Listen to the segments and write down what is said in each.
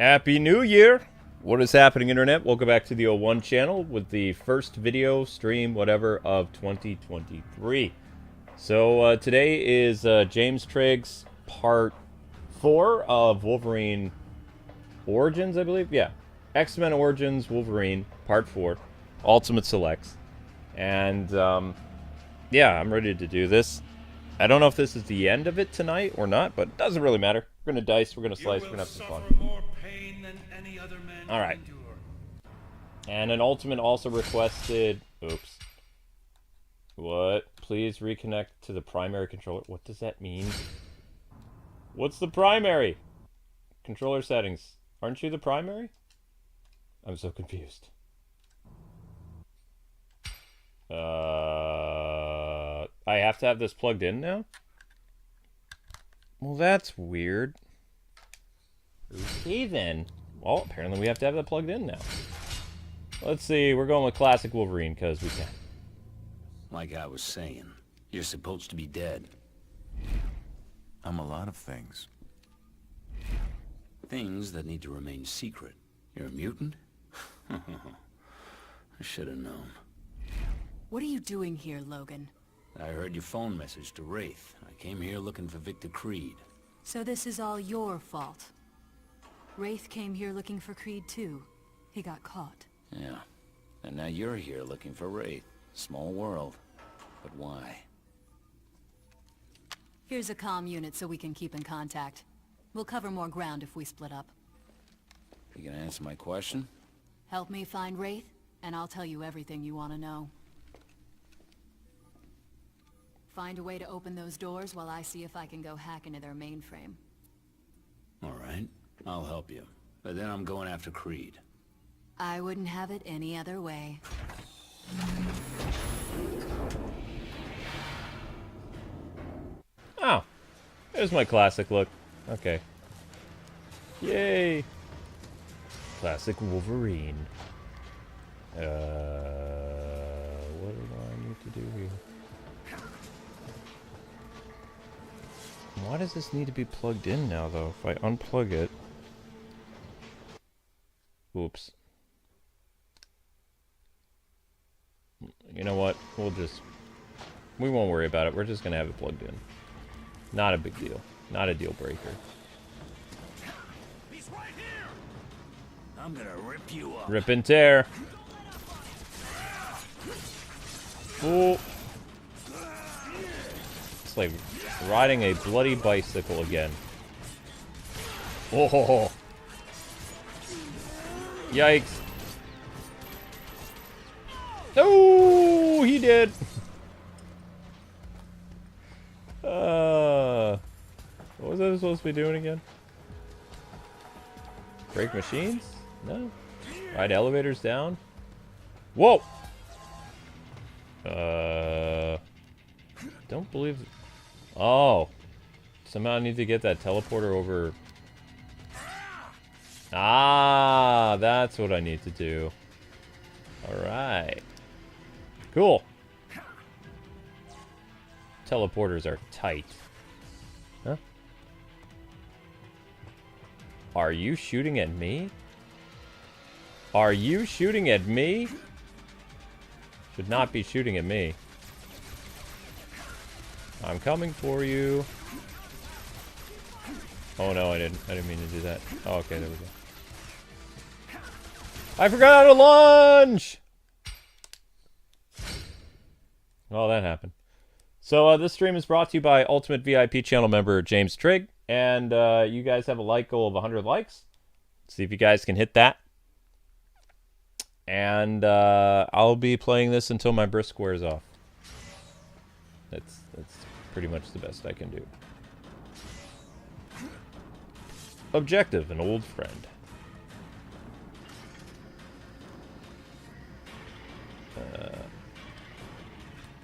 Happy New Year! What is happening, Internet? Welcome back to the O1 channel with the first video, stream, whatever, of 2023. So, today is James Trigg's part 4 of Wolverine Origins, I believe? Yeah. X-Men Origins Wolverine, part 4. Ultimate Selects. And, yeah, I'm ready to do this. I don't know if this is the end of it tonight or not, but it doesn't really matter. We're gonna dice, we're gonna slice, we're gonna have some fun. Alright. And an Ultimate also requested... Oops. What? Please reconnect to the primary controller. What does that mean? What's the primary? Controller settings. Aren't you the primary? I'm so confused. I have to have this plugged in now? Well, that's weird. Okay, then. Well, apparently we have to have that plugged in now. Let's see, we're going with Classic Wolverine, because we can. Like I was saying, you're supposed to be dead. I'm a lot of things. Things that need to remain secret. You're a mutant? I should have known. What are you doing here, Logan? I heard your phone message to Wraith. I came here looking for Victor Creed. So this is all your fault. Wraith came here looking for Creed too. He got caught. Yeah. And now you're here looking for Wraith. Small world. But why? Here's a comm unit so we can keep in contact. We'll cover more ground if we split up. You gonna answer my question? Help me find Wraith, and I'll tell you everything you want to know. Find a way to open those doors while I see if I can go hack into their mainframe. Alright. I'll help you. But then I'm going after Creed. I wouldn't have it any other way. Oh. There's my classic look. Okay. Yay! Classic Wolverine. What do I need to do here? Why does this need to be plugged in now, though? If I unplug it... Oops. You know what? We won't worry about it. We're just gonna have it plugged in. Not a big deal. Not a deal breaker. He's right here. I'm gonna rip you up. Rip and tear. Ooh. It's like riding a bloody bicycle again. Oh. Yikes. Oh, he did. What was I supposed to be doing again? Break machines? No. Ride elevators down? Whoa! Don't believe... Oh. Somehow I need to get that teleporter over... Ah, that's what I need to do. Alright. Cool. Teleporters are tight. Huh? Are you shooting at me? Are you shooting at me? Should not be shooting at me. I'm coming for you. Oh no, I didn't mean to do that. Oh, okay, there we go. I forgot how to lunge! Oh, that happened. So, this stream is brought to you by Ultimate VIP channel member James Trigg. And, you guys have a like goal of 100 likes. Let's see if you guys can hit that. And, I'll be playing this until my brisk wears off. That's pretty much the best I can do. Objective, an old friend.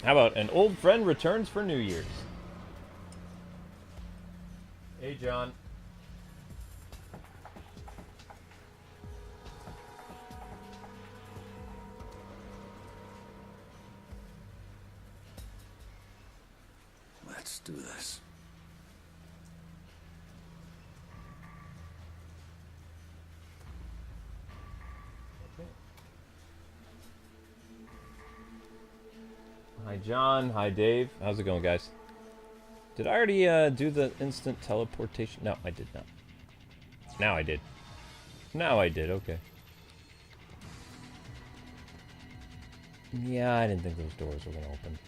How about an old friend returns for New Year's? Hey, John. Let's do this. Hi, John. Hi, Dave. How's it going, guys? Did I already do the instant teleportation? No, I did not. Now I did. Now I did, okay. Yeah, I didn't think those doors were going to open.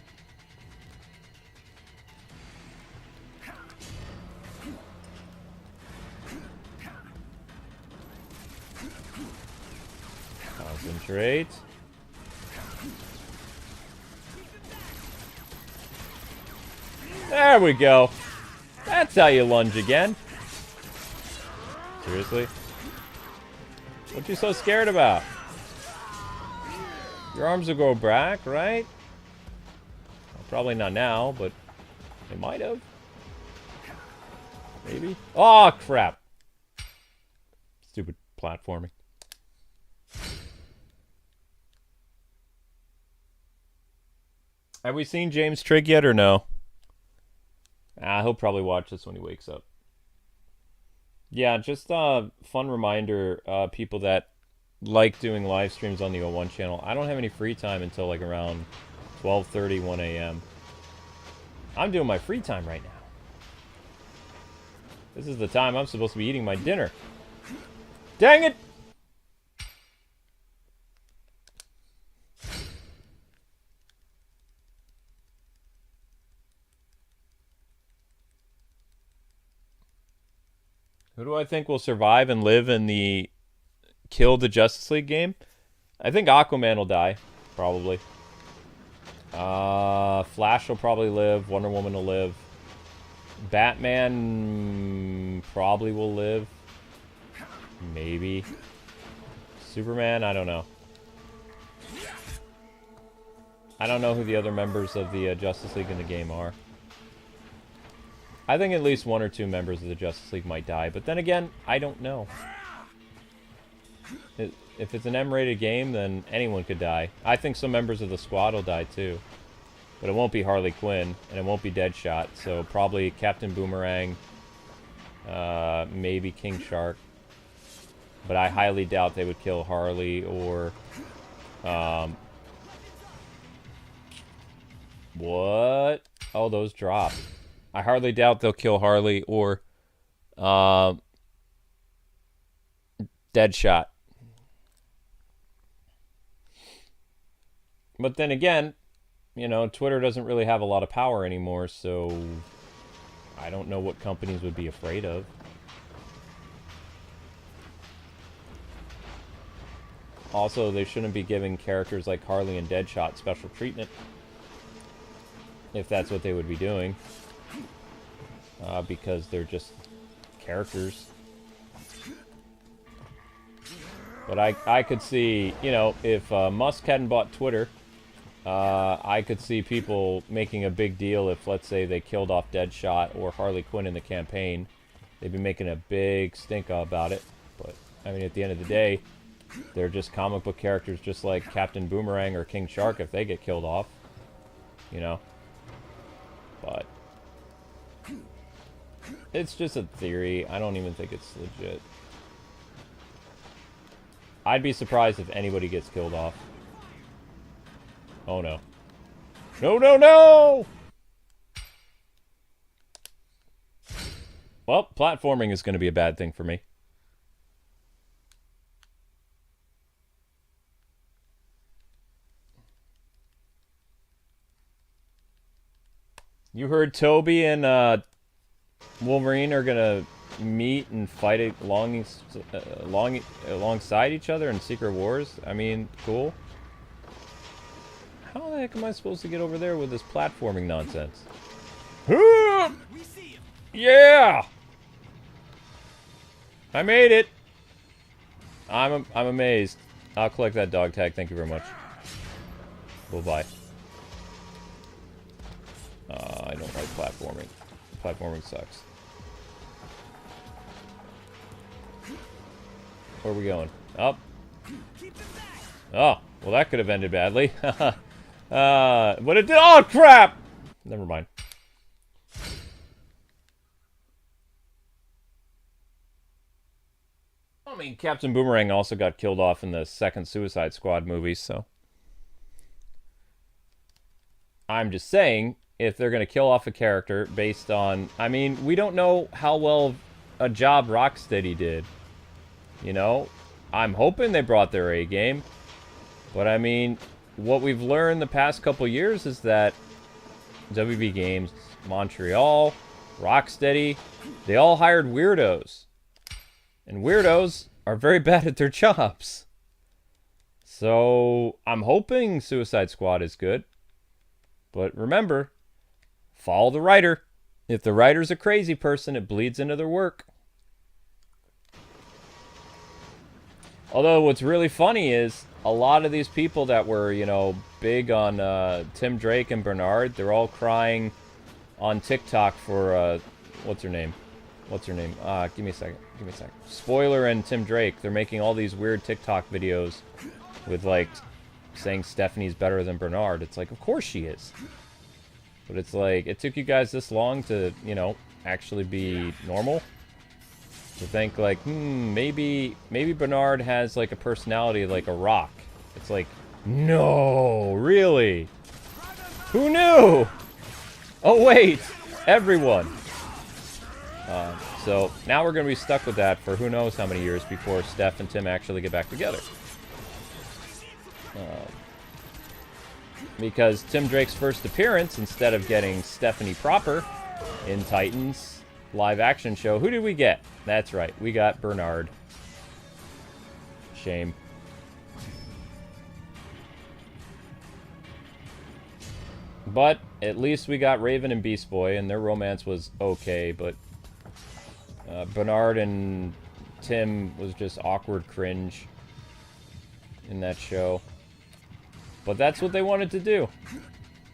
Concentrate. There we go. That's how you lunge again. Seriously? What you so scared about? Your arms will go back, right? Well, probably not now, but they might have. Maybe. Oh, crap. Stupid platforming. Have we seen James Trigg yet or no? He'll probably watch this when he wakes up. Yeah, just a fun reminder, people that like doing live streams on the O1 channel. I don't have any free time until like around 12:30, 1 a.m. I'm doing my free time right now. This is the time I'm supposed to be eating my dinner. Dang it! Who do I think will survive and live in the Kill the Justice League game? I think Aquaman will die, probably. Flash will probably live. Wonder Woman will live. Batman probably will live. Maybe. Superman, I don't know. I don't know who the other members of the Justice League in the game are. I think at least one or two members of the Justice League might die, but then again, I don't know. If it's an M-rated game, then anyone could die. I think some members of the squad will die too. But it won't be Harley Quinn, and it won't be Deadshot, so probably Captain Boomerang, maybe King Shark. But I highly doubt they would kill Harley or... what? Oh, those drop. I hardly doubt they'll kill Harley or Deadshot. But then again, you know, Twitter doesn't really have a lot of power anymore, so I don't know what companies would be afraid of. Also, they shouldn't be giving characters like Harley and Deadshot special treatment, if that's what they would be doing. Because they're just characters. But I could see, you know, if Musk hadn't bought Twitter, I could see people making a big deal if, let's say, they killed off Deadshot or Harley Quinn in the campaign. They'd be making a big stink about it. But, I mean, at the end of the day, they're just comic book characters just like Captain Boomerang or King Shark if they get killed off. You know? But it's just a theory. I don't even think it's legit. I'd be surprised if anybody gets killed off. Oh no. No, no, no! Well, platforming is going to be a bad thing for me. You heard Toby and Wolverine are gonna meet and fight alongside each other in Secret Wars. I mean, cool. How the heck am I supposed to get over there with this platforming nonsense? Yeah! I made it! I'm amazed. I'll collect that dog tag, thank you very much. Bye-bye. I don't like platforming. Platforming sucks. Where are we going? Up? Oh, well that could have ended badly. But it did. Oh, crap! Never mind. I mean, Captain Boomerang also got killed off in the second Suicide Squad movie, so... I'm just saying, if they're going to kill off a character based on... I mean, we don't know how well a job Rocksteady did. You know? I'm hoping they brought their A game. But I mean, what we've learned the past couple years is that WB Games, Montreal, Rocksteady, they all hired weirdos. And weirdos are very bad at their jobs. So, I'm hoping Suicide Squad is good. But remember, follow the writer. If the writer's a crazy person, it bleeds into their work. Although, what's really funny is, a lot of these people that were, you know, big on Tim Drake and Bernard, they're all crying on TikTok for, what's her name? Give me a second. Spoiler and Tim Drake, they're making all these weird TikTok videos with, like, saying Stephanie's better than Bernard. It's like, of course she is. But it's like, it took you guys this long to, you know, actually be normal. To think, like, maybe Bernard has, like, a personality like a rock. It's like, no, really? Who knew? Oh, wait, everyone. So, now we're going to be stuck with that for who knows how many years before Steph and Tim actually get back together. Because Tim Drake's first appearance, instead of getting Stephanie proper in Titans live action show, who did we get? That's right, we got Bernard. Shame. But at least we got Raven and Beast Boy, and their romance was okay, but Bernard and Tim was just awkward cringe in that show. But that's what they wanted to do.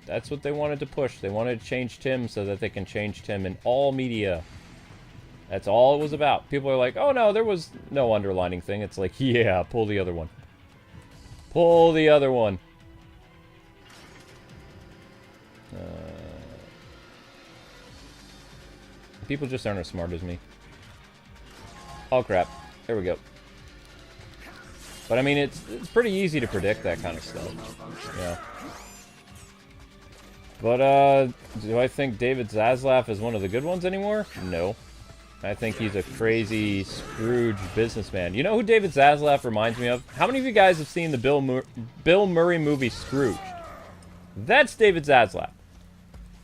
That's what they wanted to push. They wanted to change Tim so that they can change Tim in all media. That's all it was about. People are like, oh no, there was no underlining thing. It's like, yeah, pull the other one. Pull the other one. People just aren't as smart as me. Oh crap. There we go. But I mean, it's pretty easy to predict that kind of stuff. Yeah. But, do I think David Zaslav is one of the good ones anymore? No. I think he's a crazy Scrooge businessman. You know who David Zaslav reminds me of? How many of you guys have seen the Bill Murray movie Scrooged? That's David Zaslav.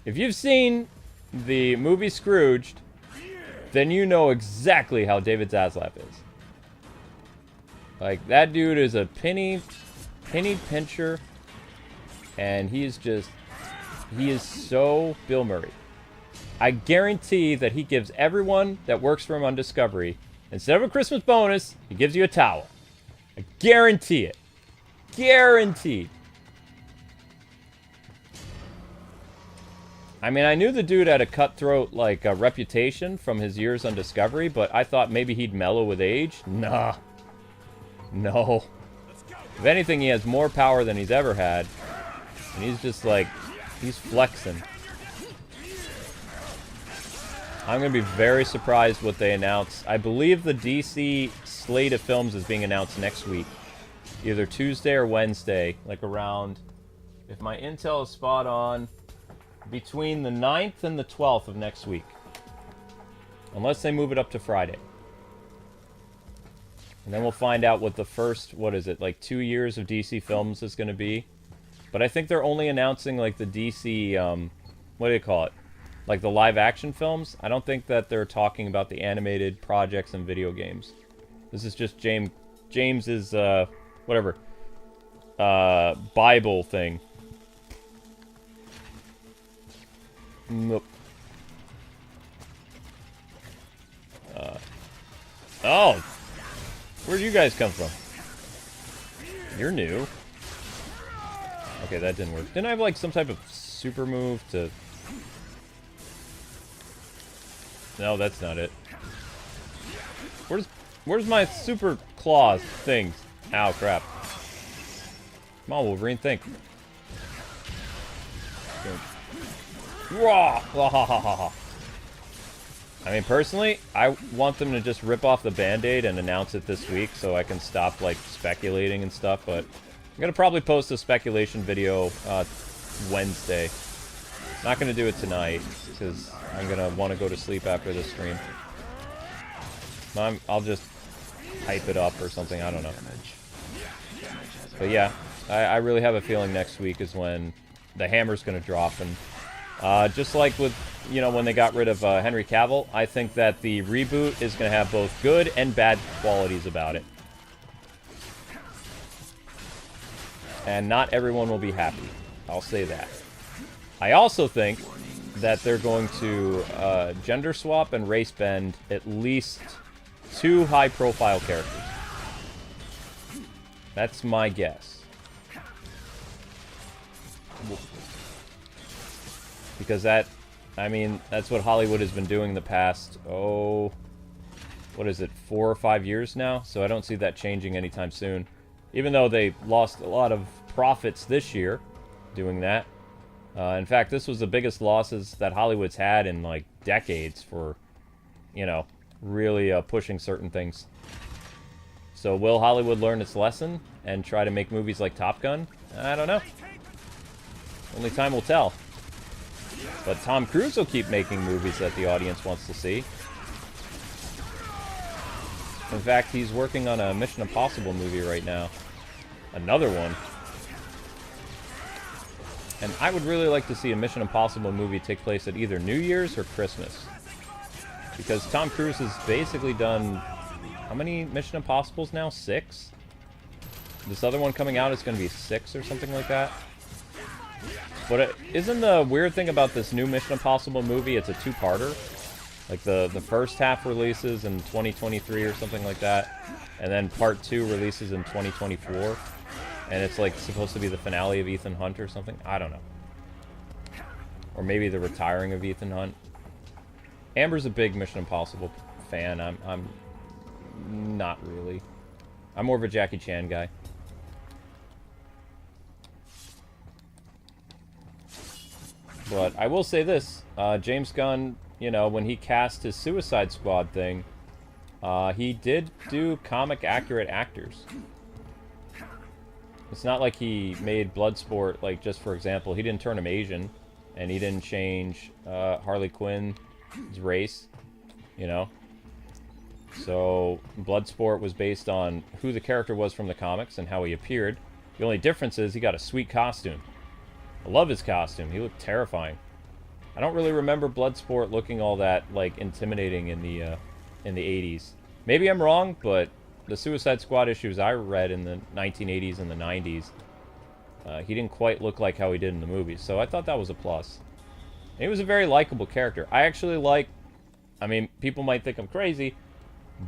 If you've seen the movie Scrooged, then you know exactly how David Zaslav is. Like, that dude is a penny pincher, and he is so Bill Murray. I guarantee that he gives everyone that works for him on Discovery, instead of a Christmas bonus, he gives you a towel. I guarantee it. Guaranteed. I mean, I knew the dude had a cutthroat, like, reputation from his years on Discovery, but I thought maybe he'd mellow with age. Nah. No. If anything, he has more power than he's ever had. And he's just like, he's flexing. I'm going to be very surprised what they announce. I believe the DC slate of films is being announced next week. Either Tuesday or Wednesday. Like around, if my intel is spot on, between the 9th and the 12th of next week. Unless they move it up to Friday. And then we'll find out what the first, what is it, like 2 years of DC films is going to be. But I think they're only announcing, like, the DC, what do you call it? Like, the live-action films. I don't think that they're talking about the animated projects and video games. This is just James's, whatever, Bible thing. Nope. Oh! Where'd you guys come from? You're new. Okay, that didn't work. Didn't I have, like, some type of super move to... No, that's not it. Where's my super claws things? Ow, crap. Come on, Wolverine, think. Raw! I mean, personally, I want them to just rip off the Band-Aid and announce it this week so I can stop, like, speculating and stuff, but I'm gonna probably post a speculation video Wednesday. Not going to do it tonight, because I'm going to want to go to sleep after this stream. I'll just hype it up or something, I don't know. But yeah, I really have a feeling next week is when the hammer's going to drop. And just like with, you know, when they got rid of Henry Cavill, I think that the reboot is going to have both good and bad qualities about it. And not everyone will be happy. I'll say that. I also think that they're going to gender swap and race bend at least 2 high-profile characters. That's my guess. Because that, I mean, that's what Hollywood has been doing the past, oh, what is it, 4 or 5 years now? So I don't see that changing anytime soon. Even though they lost a lot of profits this year doing that. In fact, this was the biggest losses that Hollywood's had in, like, decades for, you know, really pushing certain things. So will Hollywood learn its lesson and try to make movies like Top Gun? I don't know. Only time will tell. But Tom Cruise will keep making movies that the audience wants to see. In fact, he's working on a Mission Impossible movie right now. Another one. And I would really like to see a Mission Impossible movie take place at either New Year's or Christmas. Because Tom Cruise has basically done... How many Mission Impossibles now? 6? This other one coming out is going to be 6 or something like that. But isn't the weird thing about this new Mission Impossible movie, it's a 2-parter? Like the first half releases in 2023 or something like that. And then part 2 releases in 2024. And it's like supposed to be the finale of Ethan Hunt or something. I don't know. Or maybe the retiring of Ethan Hunt. Amber's a big Mission Impossible fan. I'm not really. I'm more of a Jackie Chan guy. But I will say this. James Gunn, you know, when he cast his Suicide Squad thing, he did do comic-accurate actors. It's not like he made Bloodsport, like, just for example, he didn't turn him Asian, and he didn't change Harley Quinn's race, you know? So, Bloodsport was based on who the character was from the comics and how he appeared. The only difference is he got a sweet costume. I love his costume. He looked terrifying. I don't really remember Bloodsport looking all that, like, intimidating in the 80s. Maybe I'm wrong, but the Suicide Squad issues I read in the 1980s and the 90s, he didn't quite look like how he did in the movies, so I thought that was a plus. And he was a very likable character. I actually like, I mean, people might think I'm crazy,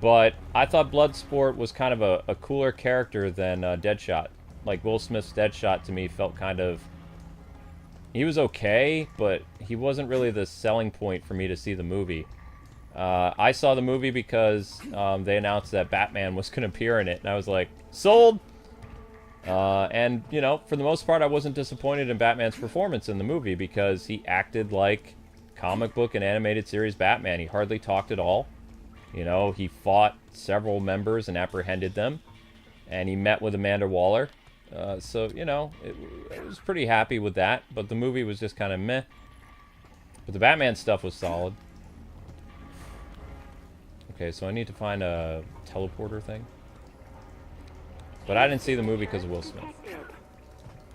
but I thought Bloodsport was kind of a cooler character than Deadshot. Like, Will Smith's Deadshot to me felt kind of, he was okay, but he wasn't really the selling point for me to see the movie. I saw the movie because they announced that Batman was going to appear in it, and I was like, sold! And, you know, for the most part, I wasn't disappointed in Batman's performance in the movie because he acted like comic book and animated series Batman. He hardly talked at all. You know, he fought several members and apprehended them, and he met with Amanda Waller. So, you know, I was pretty happy with that, but the movie was just kind of meh. But the Batman stuff was solid. Okay, so I need to find a teleporter thing. But I didn't see the movie because of Will Smith.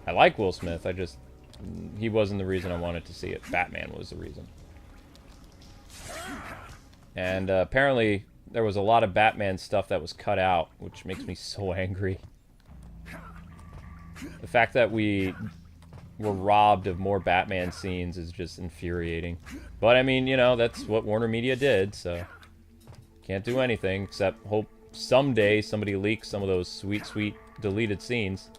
I like Will Smith, I just... He wasn't the reason I wanted to see it. Batman was the reason. And apparently, there was a lot of Batman stuff that was cut out, which makes me so angry. The fact that we were robbed of more Batman scenes is just infuriating. But, I mean, you know, that's what Warner Media did, so... Can't do anything except hope someday somebody leaks some of those sweet, sweet deleted scenes.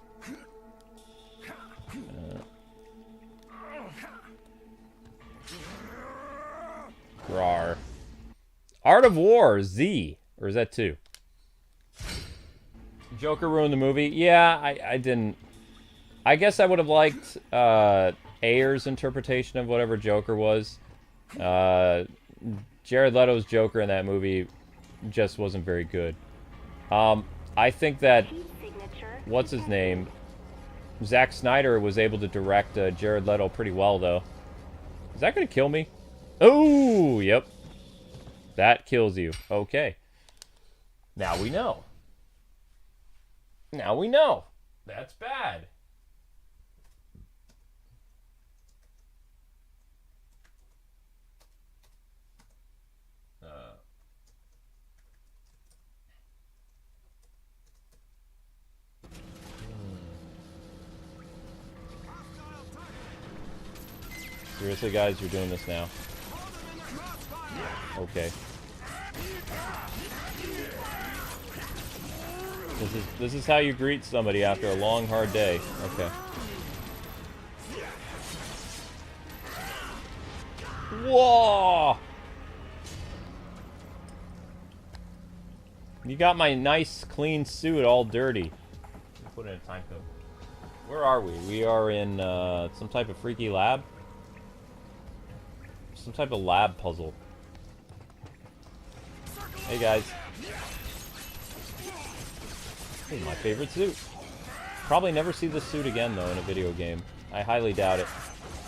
Rawr. Art of War, Z. Or is that 2? Joker ruined the movie? Yeah, I didn't. I guess I would have liked Ayer's interpretation of whatever Joker was. Jared Leto's Joker in that movie just wasn't very good. I think that... What's his name? Zack Snyder was able to direct Jared Leto pretty well, though. Is that going to kill me? Oh, yep. That kills you. Okay. Now we know. Now we know. That's bad. Seriously, guys, you're doing this now. Okay. This is how you greet somebody after a long, hard day. Okay. Whoa! You got my nice, clean suit all dirty. Put it in a time code. Where are we? We are in some type of freaky lab. Some type of lab puzzle. Hey guys. This is my favorite suit. Probably never see this suit again though in a video game. I highly doubt it.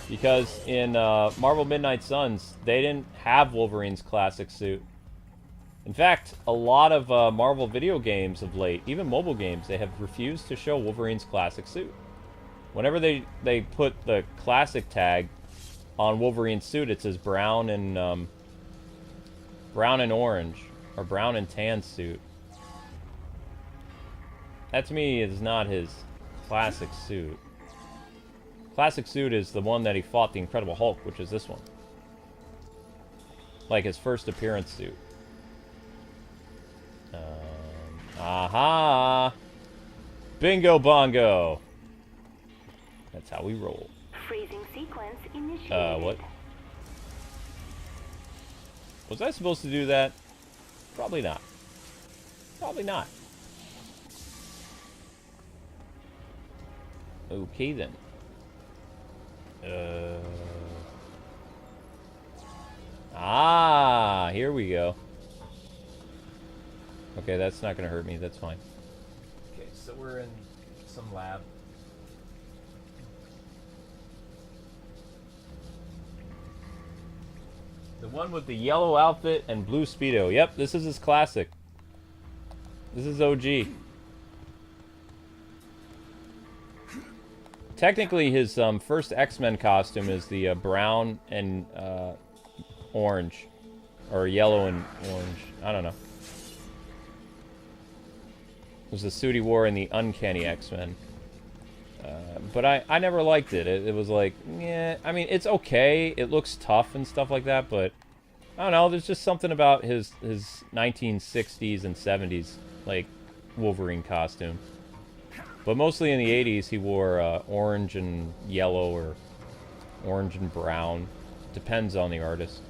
Because in Marvel Midnight Suns, they didn't have Wolverine's classic suit. In fact, a lot of Marvel video games of late, even mobile games, they have refused to show Wolverine's classic suit. Whenever they put the classic tag on Wolverine's suit, it says brown and orange, or brown and tan suit. That to me is not his classic suit. Classic suit is the one that he fought the Incredible Hulk, which is this one. Like his first appearance suit. Aha! Bingo bongo! That's how we roll. Freezing sequence initiated. What? Was I supposed to do that? Probably not. Probably not. Okay then. Here we go. Okay, that's not gonna hurt me, that's fine. Okay, so we're in some lab. The one with the yellow outfit and blue Speedo. Yep, this is his classic. This is OG. Technically, his first X-Men costume is the brown and orange. Or yellow and orange. I don't know. It was the suit he wore in the Uncanny X-Men. But I never liked it. It was like, yeah, I mean, it's okay. It looks tough and stuff like that, but I don't know. There's just something about his 1960s and 70s, like, Wolverine costume. But mostly in the 80s, he wore orange and yellow or orange and brown. Depends on the artist.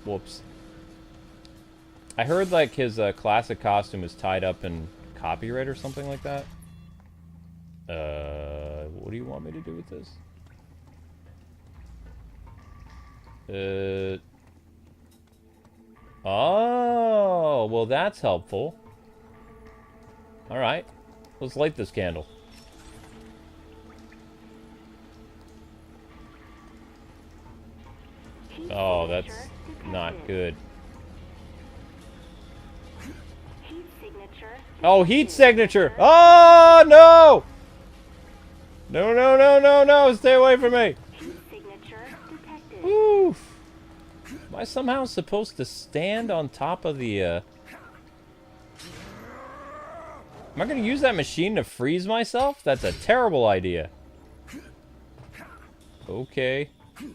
Whoops. I heard, like, his classic costume is tied up in copyright or something like that. What do you want me to do with this? Oh, well, that's helpful. Alright. Let's light this candle. Oh, that's not good. Heat signature. Oh, heat signature! Oh, no! No, no, no, no, no! Stay away from me! Heat signature detected. Oof! Am I somehow supposed to stand on top of the, Am I gonna use that machine to freeze myself? That's a terrible idea. Okay.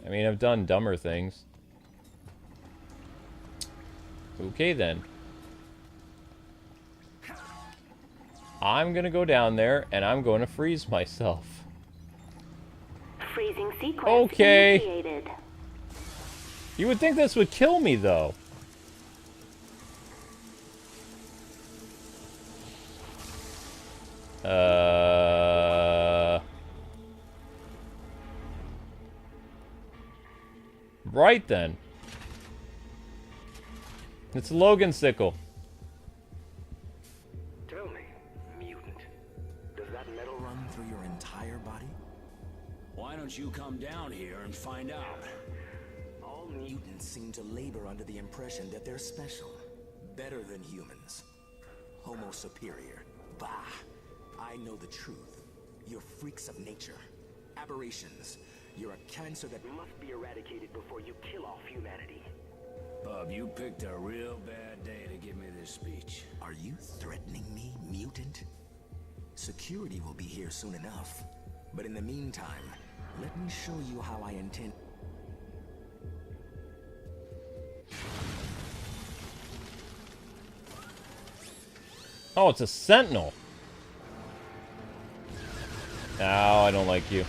I mean, I've done dumber things. Okay, then. I'm gonna go down there, and I'm going to freeze myself. Freezing sequence Okay. initiated. You would think this would kill me, though. Right then. It's a Logan sickle. Tell me, mutant, does that metal run through your entire body? Why don't you come down here and find out? All mutants seem to labor under the impression that they're special, better than humans. Homo superior. Bah! I know the truth. You're freaks of nature. Aberrations. You're a cancer that must be eradicated before you kill off humanity. Bub, you picked a real bad day to give me this speech. Are you threatening me, mutant? Security will be here soon enough. But in the meantime, let me show you how I intend... Oh, it's a Sentinel. No, I don't like you.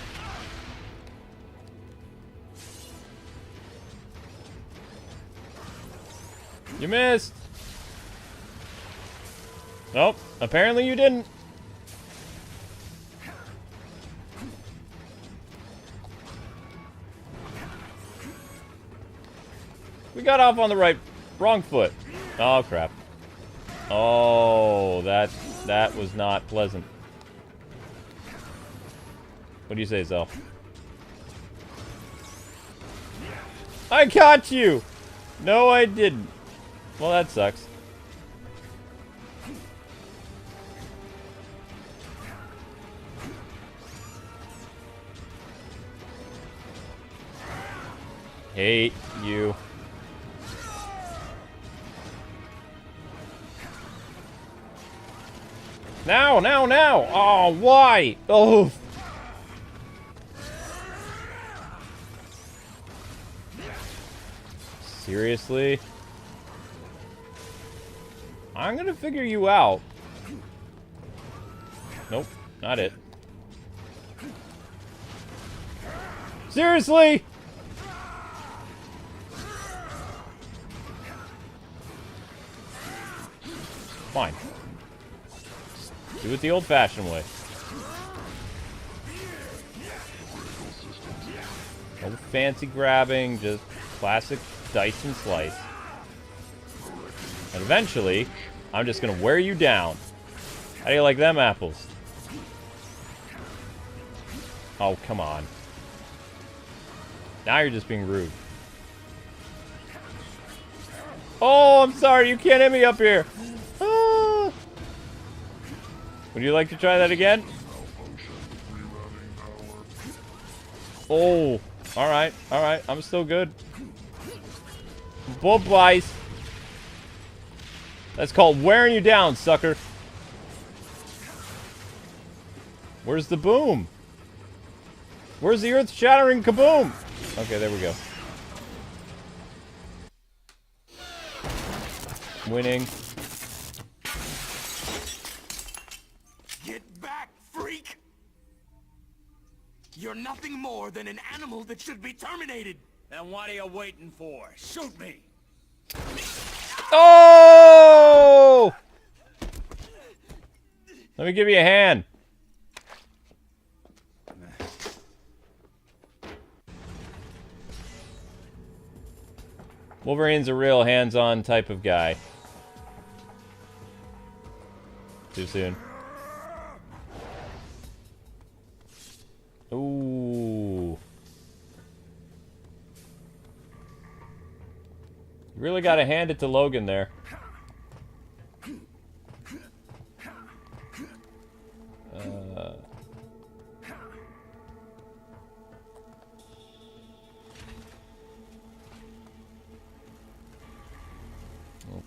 You missed. Nope, apparently you didn't. We got off on the wrong foot. Oh, crap. Oh, that was not pleasant. What do you say, Zell? I got you! No, I didn't. Well, that sucks. Hate you. Now, now, now! Oh, why? Oh. Seriously? I'm gonna figure you out. Nope, not it. Seriously? Fine. Do it the old-fashioned way. No fancy grabbing, just classic dice and slice. And eventually, I'm just gonna wear you down. How do you like them apples? Oh, come on. Now you're just being rude. Oh, I'm sorry, you can't hit me up here. Ah. Would you like to try that again? Oh, alright, I'm still good. Bull Bice. That's called wearing you down, sucker. Where's the boom? Where's the earth-shattering kaboom? Okay, there we go. Winning. Get back, freak! You're nothing more than an animal that should be terminated! Then what are you waiting for? Shoot me! Oh! Let me give you a hand. Wolverine's a real hands-on type of guy. Too soon. Ooh. You really gotta hand it to Logan there.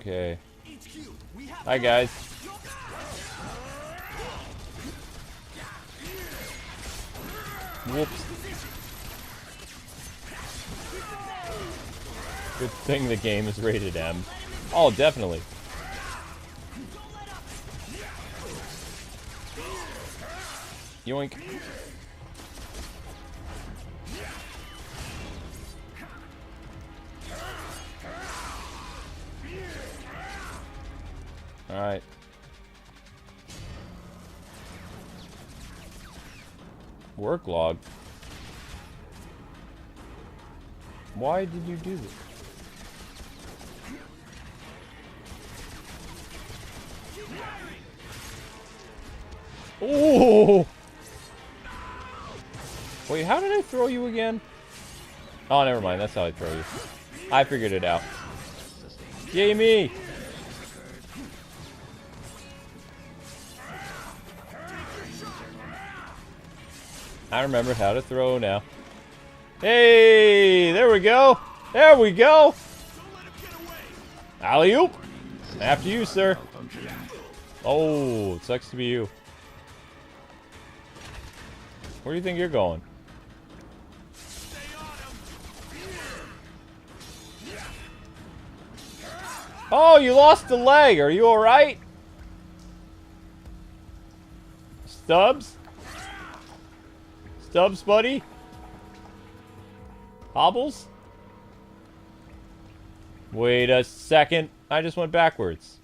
Okay. Hi, guys. Whoops. Good thing the game is rated M. Oh, definitely. Yoink. Alright. Work log. Why did you do this? Ooh! Wait, how did I throw you again? Oh, never mind. That's how I throw you. I figured it out. Yay me! I remember how to throw now. Hey! There we go! There we go! Alley-oop! After you, sir. Oh, it sucks to be you. Where do you think you're going? Oh, you lost the leg. Are you alright? Stubbs? Stubbs, buddy? Hobbles? Wait a second. I just went backwards.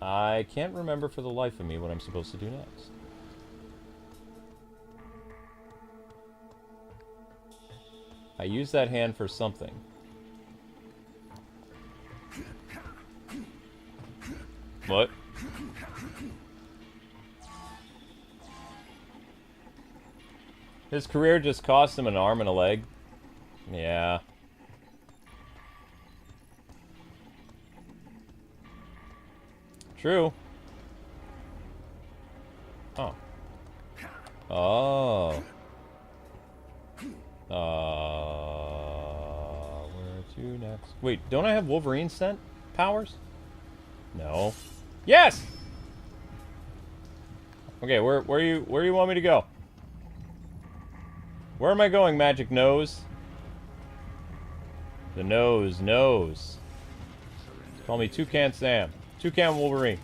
I can't remember for the life of me what I'm supposed to do next. I used that hand for something. What? His career just cost him an arm and a leg. Yeah. True. Oh. Oh. Where to next? Wait, don't I have Wolverine scent powers? No. Yes! Okay, where do you want me to go? Where am I going, Magic Nose? The nose. Call me Toucan Sam. Toucan Wolverine.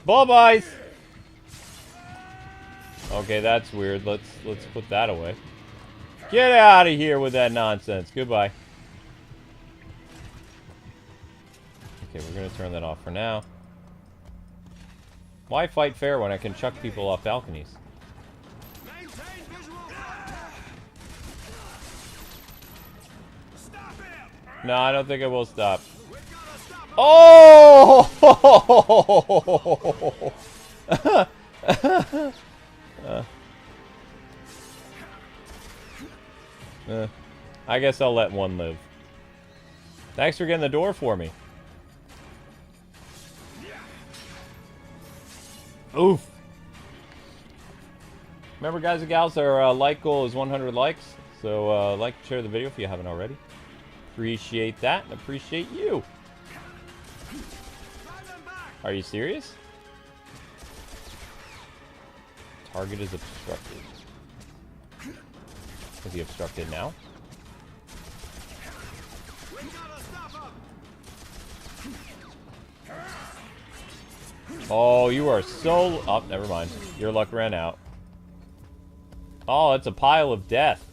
Bulb eyes! Okay, that's weird. Let's put that away. Get out of here with that nonsense. Goodbye. Okay, we're gonna turn that off for now. Why fight fair when I can chuck people off balconies? No, I don't think I will stop. Oh! I guess I'll let one live. Thanks for getting the door for me. Oof. Remember, guys and gals, our like goal is 100 likes. So like and share the video if you haven't already. Appreciate that and appreciate you. Are you serious? Target is obstructed. Is he obstructed now? Oh, you are so... Oh, never mind. Your luck ran out. Oh, it's a pile of death.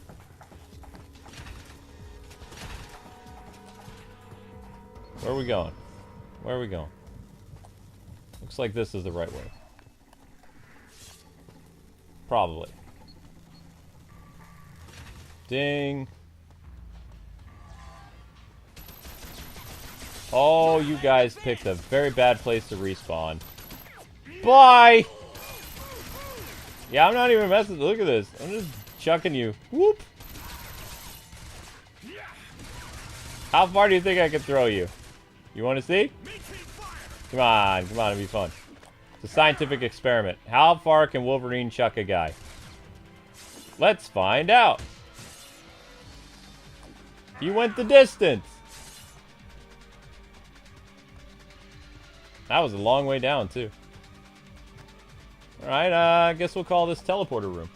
Where are we going? Where are we going? Looks like this is the right way. Probably. Ding. Oh, you guys picked a very bad place to respawn. Bye! Yeah, I'm not even messing. Look at this. I'm just chucking you. Whoop! How far do you think I can throw you? You want to see? Come on, it'll be fun. It's a scientific experiment. How far can Wolverine chuck a guy? Let's find out. You went the distance. That was a long way down, too. Alright, I guess we'll call this teleporter room.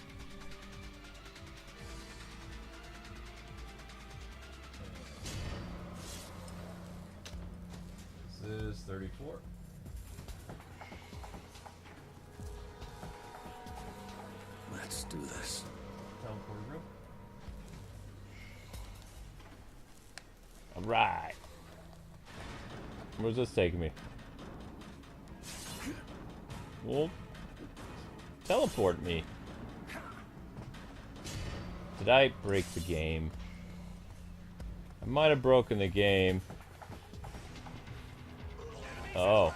This is 34. Let's do this. Teleporter room. Alright. Where's this taking me? Well, teleport me. Did I break the game? I might have broken the game. Oh.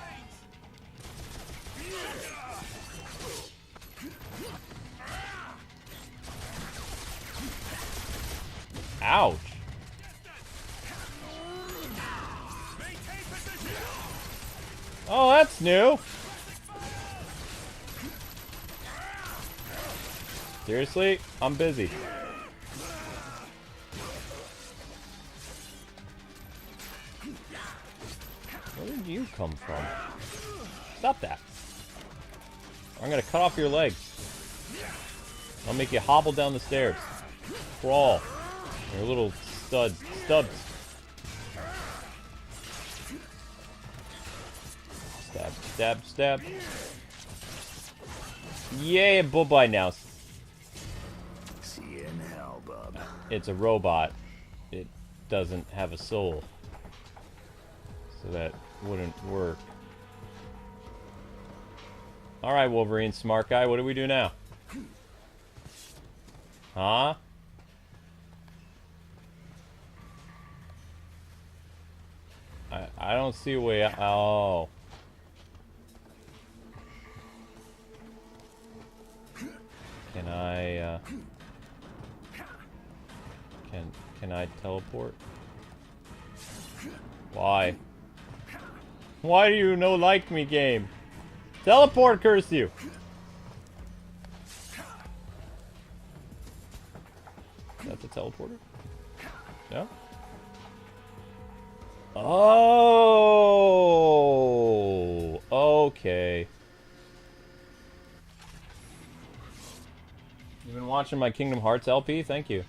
Ouch. Oh, that's new. Seriously? I'm busy. Where did you come from? Stop that. I'm gonna cut off your legs. I'll make you hobble down the stairs. Crawl. Your little stubs. Stab, stab, stab. Yeah, bye-bye now. See you in hell, bub. It's a robot. It doesn't have a soul. So that wouldn't work. Alright, Wolverine, smart guy, what do we do now? Huh? I don't see a way out. Oh. Can I, Can I teleport? Why? Why do you no like me, game? Teleport, curse you! That's a teleporter? No? Oh! Okay. You've been watching my Kingdom Hearts LP? Thank you.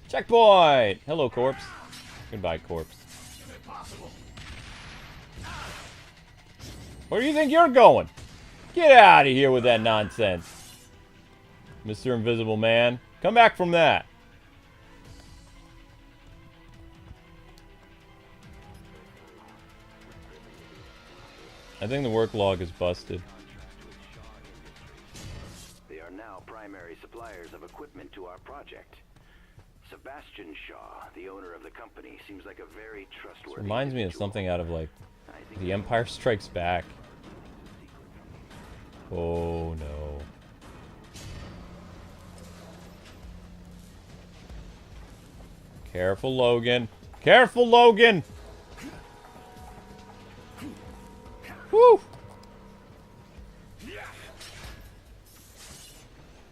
Checkpoint! Hello, corpse. Goodbye, corpse. Where do you think you're going? Get out of here with that nonsense. Mr. Invisible Man. Come back from that. I think the work log is busted. They are now primary suppliers of equipment to our project. Sebastian Shaw, the owner of the company, seems like a very trustworthy. This reminds me of something out of, like, The Empire Strikes Back. Oh no. Careful, Logan. Careful, Logan! Woo!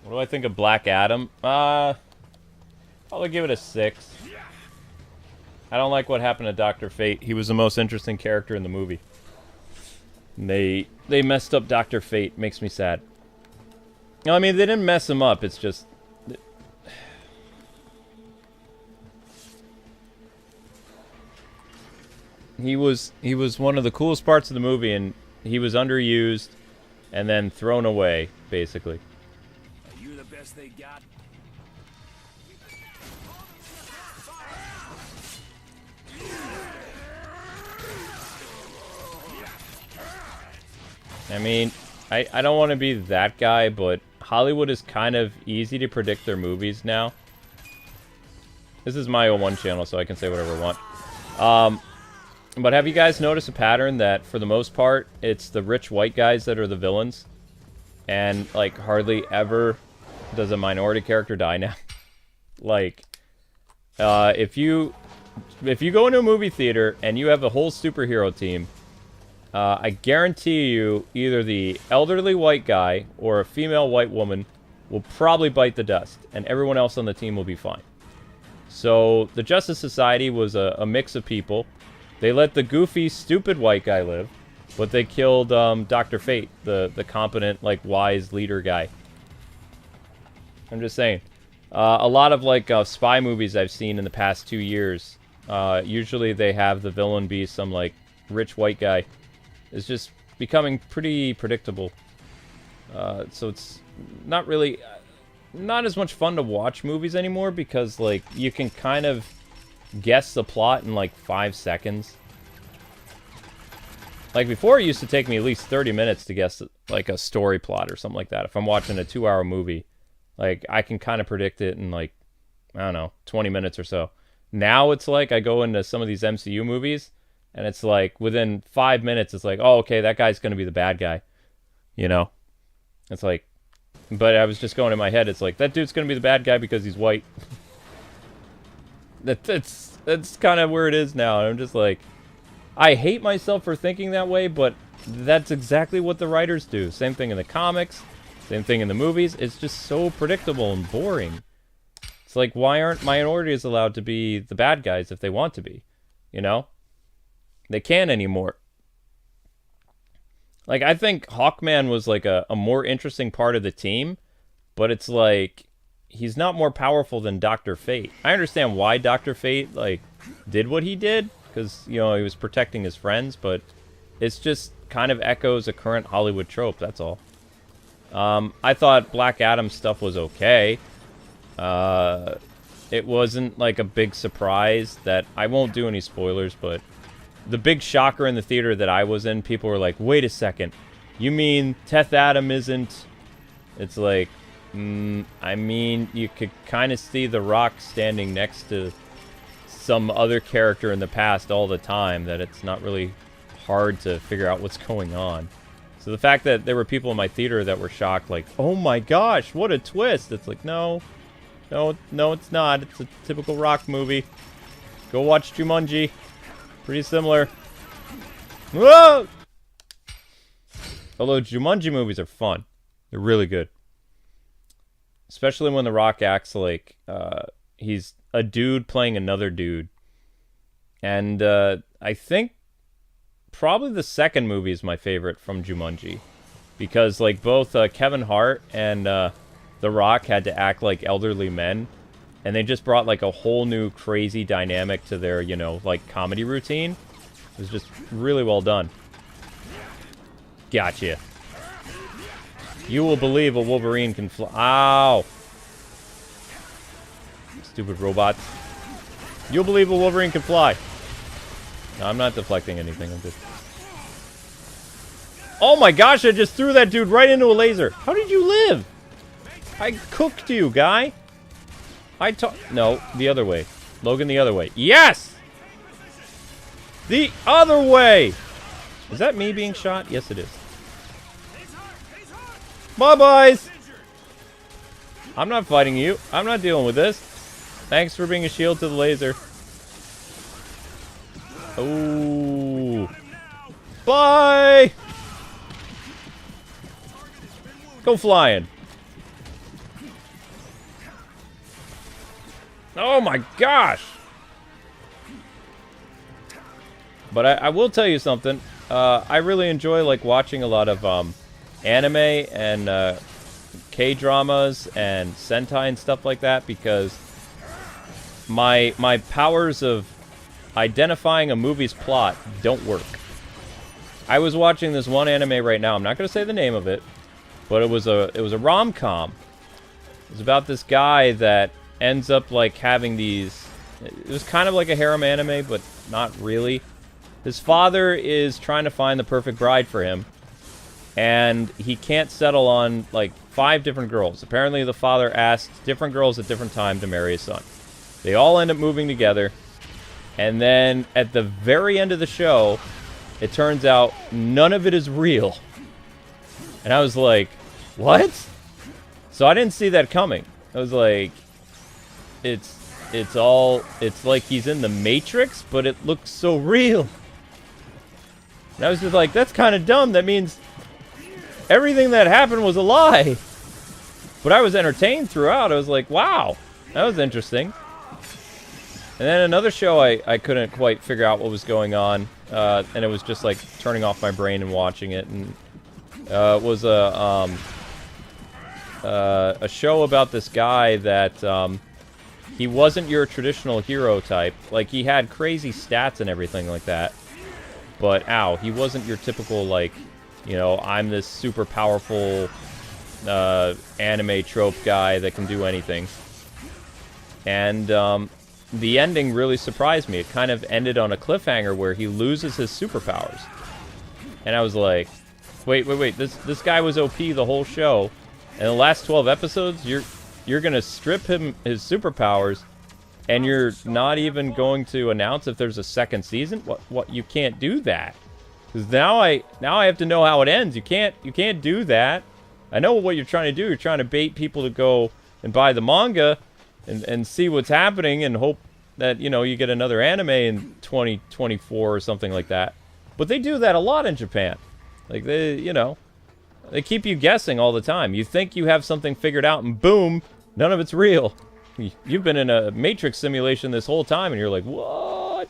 What do I think of Black Adam? Probably give it a 6. I don't like what happened to Dr. Fate. He was the most interesting character in the movie. And they messed up Dr. Fate. Makes me sad. No, I mean, they didn't mess him up. It's just... He was one of the coolest parts of the movie, and he was underused and then thrown away, basically. Are you the best they got? I mean, I don't want to be that guy, but Hollywood is kind of easy to predict their movies now. This is my 01 channel, so I can say whatever I want. But have you guys noticed a pattern that, for the most part, it's the rich white guys that are the villains? And, like, hardly ever does a minority character die now. Like, if you go into a movie theater and you have a whole superhero team, I guarantee you either the elderly white guy or a female white woman will probably bite the dust, and everyone else on the team will be fine. So, the Justice Society was a mix of people. They let the goofy, stupid white guy live, but they killed Dr. Fate, the competent, like, wise leader guy. I'm just saying. A lot of, like, spy movies I've seen in the past 2 years, usually they have the villain be some, like, rich white guy. It's just becoming pretty predictable. So it's not really... not as much fun to watch movies anymore, because, like, you can kind of guess the plot in like 5 seconds. Like before, it used to take me at least 30 minutes to guess like a story plot or something like that. If I'm watching a 2-hour movie, Like, I can kind of predict it in, like, I don't know, 20 minutes or so. Now it's like I go into some of these MCU movies, and it's like within 5 minutes, it's like, oh, okay, that guy's going to be the bad guy. You know? It's like, but I was just going in my head, it's like, that dude's going to be the bad guy because he's white. That's kind of where it is now. And I'm just like, I hate myself for thinking that way, but that's exactly what the writers do. Same thing in the comics, same thing in the movies. It's just so predictable and boring. It's like, why aren't minorities allowed to be the bad guys if they want to be? You know? They can't anymore. Like, I think Hawkman was, like, a more interesting part of the team, but it's like, he's not more powerful than Dr. Fate. I understand why Dr. Fate, like, did what he did, because, you know, he was protecting his friends, but it's just kind of echoes a current Hollywood trope, that's all. I thought Black Adam's stuff was okay. It wasn't, like, a big surprise that... I won't do any spoilers, but... The big shocker in the theater that I was in, people were like, wait a second, you mean Teth Adam isn't... It's like, I mean, you could kind of see The Rock standing next to some other character in the past all the time, that it's not really hard to figure out what's going on. So the fact that there were people in my theater that were shocked, like, oh my gosh, what a twist. It's like, no, it's not. It's a typical Rock movie. Go watch Jumanji. Pretty similar. Whoa! Although Jumanji movies are fun. They're really good. Especially when The Rock acts like he's a dude playing another dude. And I think probably the second movie is my favorite from Jumanji. Because like both Kevin Hart and The Rock had to act like elderly men. And they just brought, like, a whole new crazy dynamic to their, you know, like, comedy routine. It was just really well done. Gotcha. You will believe a Wolverine can fly. Ow! Stupid robots. You'll believe a Wolverine can fly. No, I'm not deflecting anything. I'm just... Oh my gosh, I just threw that dude right into a laser. How did you live? I cooked you, guy. No, the other way. Logan, the other way. Yes! The other way! Is that me being shot? Yes, it is. Bye-byes! I'm not fighting you. I'm not dealing with this. Thanks for being a shield to the laser. Oh. Bye! Go flying. Oh my gosh! But I will tell you something. I really enjoy like watching a lot of anime and K-dramas and Sentai and stuff like that because my powers of identifying a movie's plot don't work. I was watching this one anime right now. I'm not going to say the name of it, but it was a rom-com. It was about this guy that ends up like having these... It was kind of like a harem anime, but not really. His father is trying to find the perfect bride for him, and he can't settle on like 5 different girls. Apparently the father asked different girls at different times to marry his son. They all end up moving together, and then at the very end of the show, it turns out none of it is real. And I was like, what? So I didn't see that coming. I was like, it's like he's in the Matrix, but it looks so real. And I was just like, that's kind of dumb. That means everything that happened was a lie. But I was entertained throughout. I was like, wow, that was interesting. And then another show I couldn't quite figure out what was going on. And it was just like turning off my brain and watching it. And it was a show about this guy that he wasn't your traditional hero type. Like, he had crazy stats and everything like that. But, he wasn't your typical, like, you know, I'm this super powerful anime trope guy that can do anything. And the ending really surprised me. It kind of ended on a cliffhanger where he loses his superpowers. And I was like, wait, this guy was OP the whole show. And the last 12 episodes, you're gonna strip him his superpowers, and you're not even going to announce if there's a second season? What? You can't do that. Because now I have to know how it ends. You can't do that. I know what you're trying to do. You're trying to bait people to go and buy the manga and see what's happening and hope that, you know, you get another anime in 2024 or something like that. But they do that a lot in Japan. Like, they, you know, they keep you guessing all the time. You think you have something figured out, and boom, none of it's real. You've been in a Matrix simulation this whole time, and you're like, what?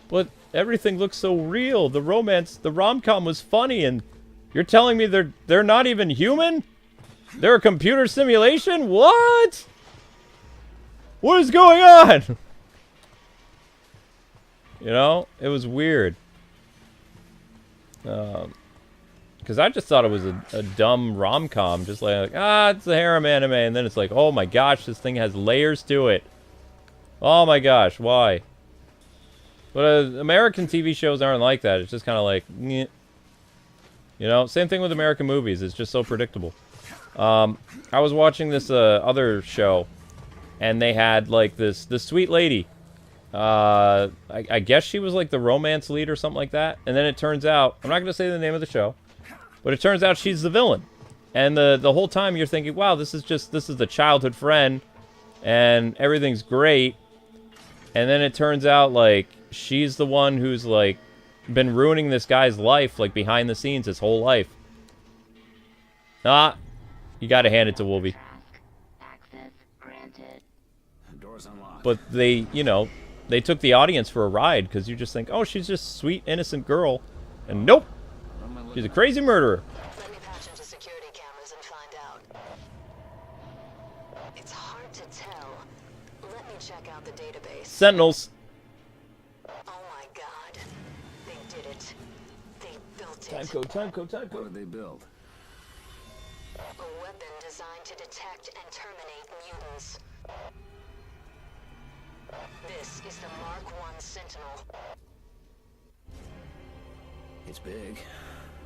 But everything looks so real. The romance, the rom-com was funny, and you're telling me they're not even human? They're a computer simulation? What? What is going on? You know, it was weird. Because I just thought it was a dumb rom-com. Just like, it's a harem anime. And then it's like, oh my gosh, this thing has layers to it. Oh my gosh, why? But American TV shows aren't like that. It's just kind of like, nyeh. You know, same thing with American movies. It's just so predictable. I was watching this other show, and they had like this sweet lady. I guess she was like the romance lead or something like that. And then it turns out, I'm not going to say the name of the show, but it turns out she's the villain. And the whole time you're thinking, wow, this is the childhood friend, and everything's great. And then it turns out like she's the one who's like been ruining this guy's life, like behind the scenes, his whole life. You gotta hand it to Wolvie. But they, you know, they took the audience for a ride, because you just think, oh, she's just a sweet, innocent girl. And nope! She's a crazy murderer. Let me patch into security cameras and find out. It's hard to tell. Let me check out the database. Sentinels. Oh my god. They did it. They built it. Time code. What did they build? A weapon designed to detect and terminate mutants. This is the Mark I Sentinel. It's big.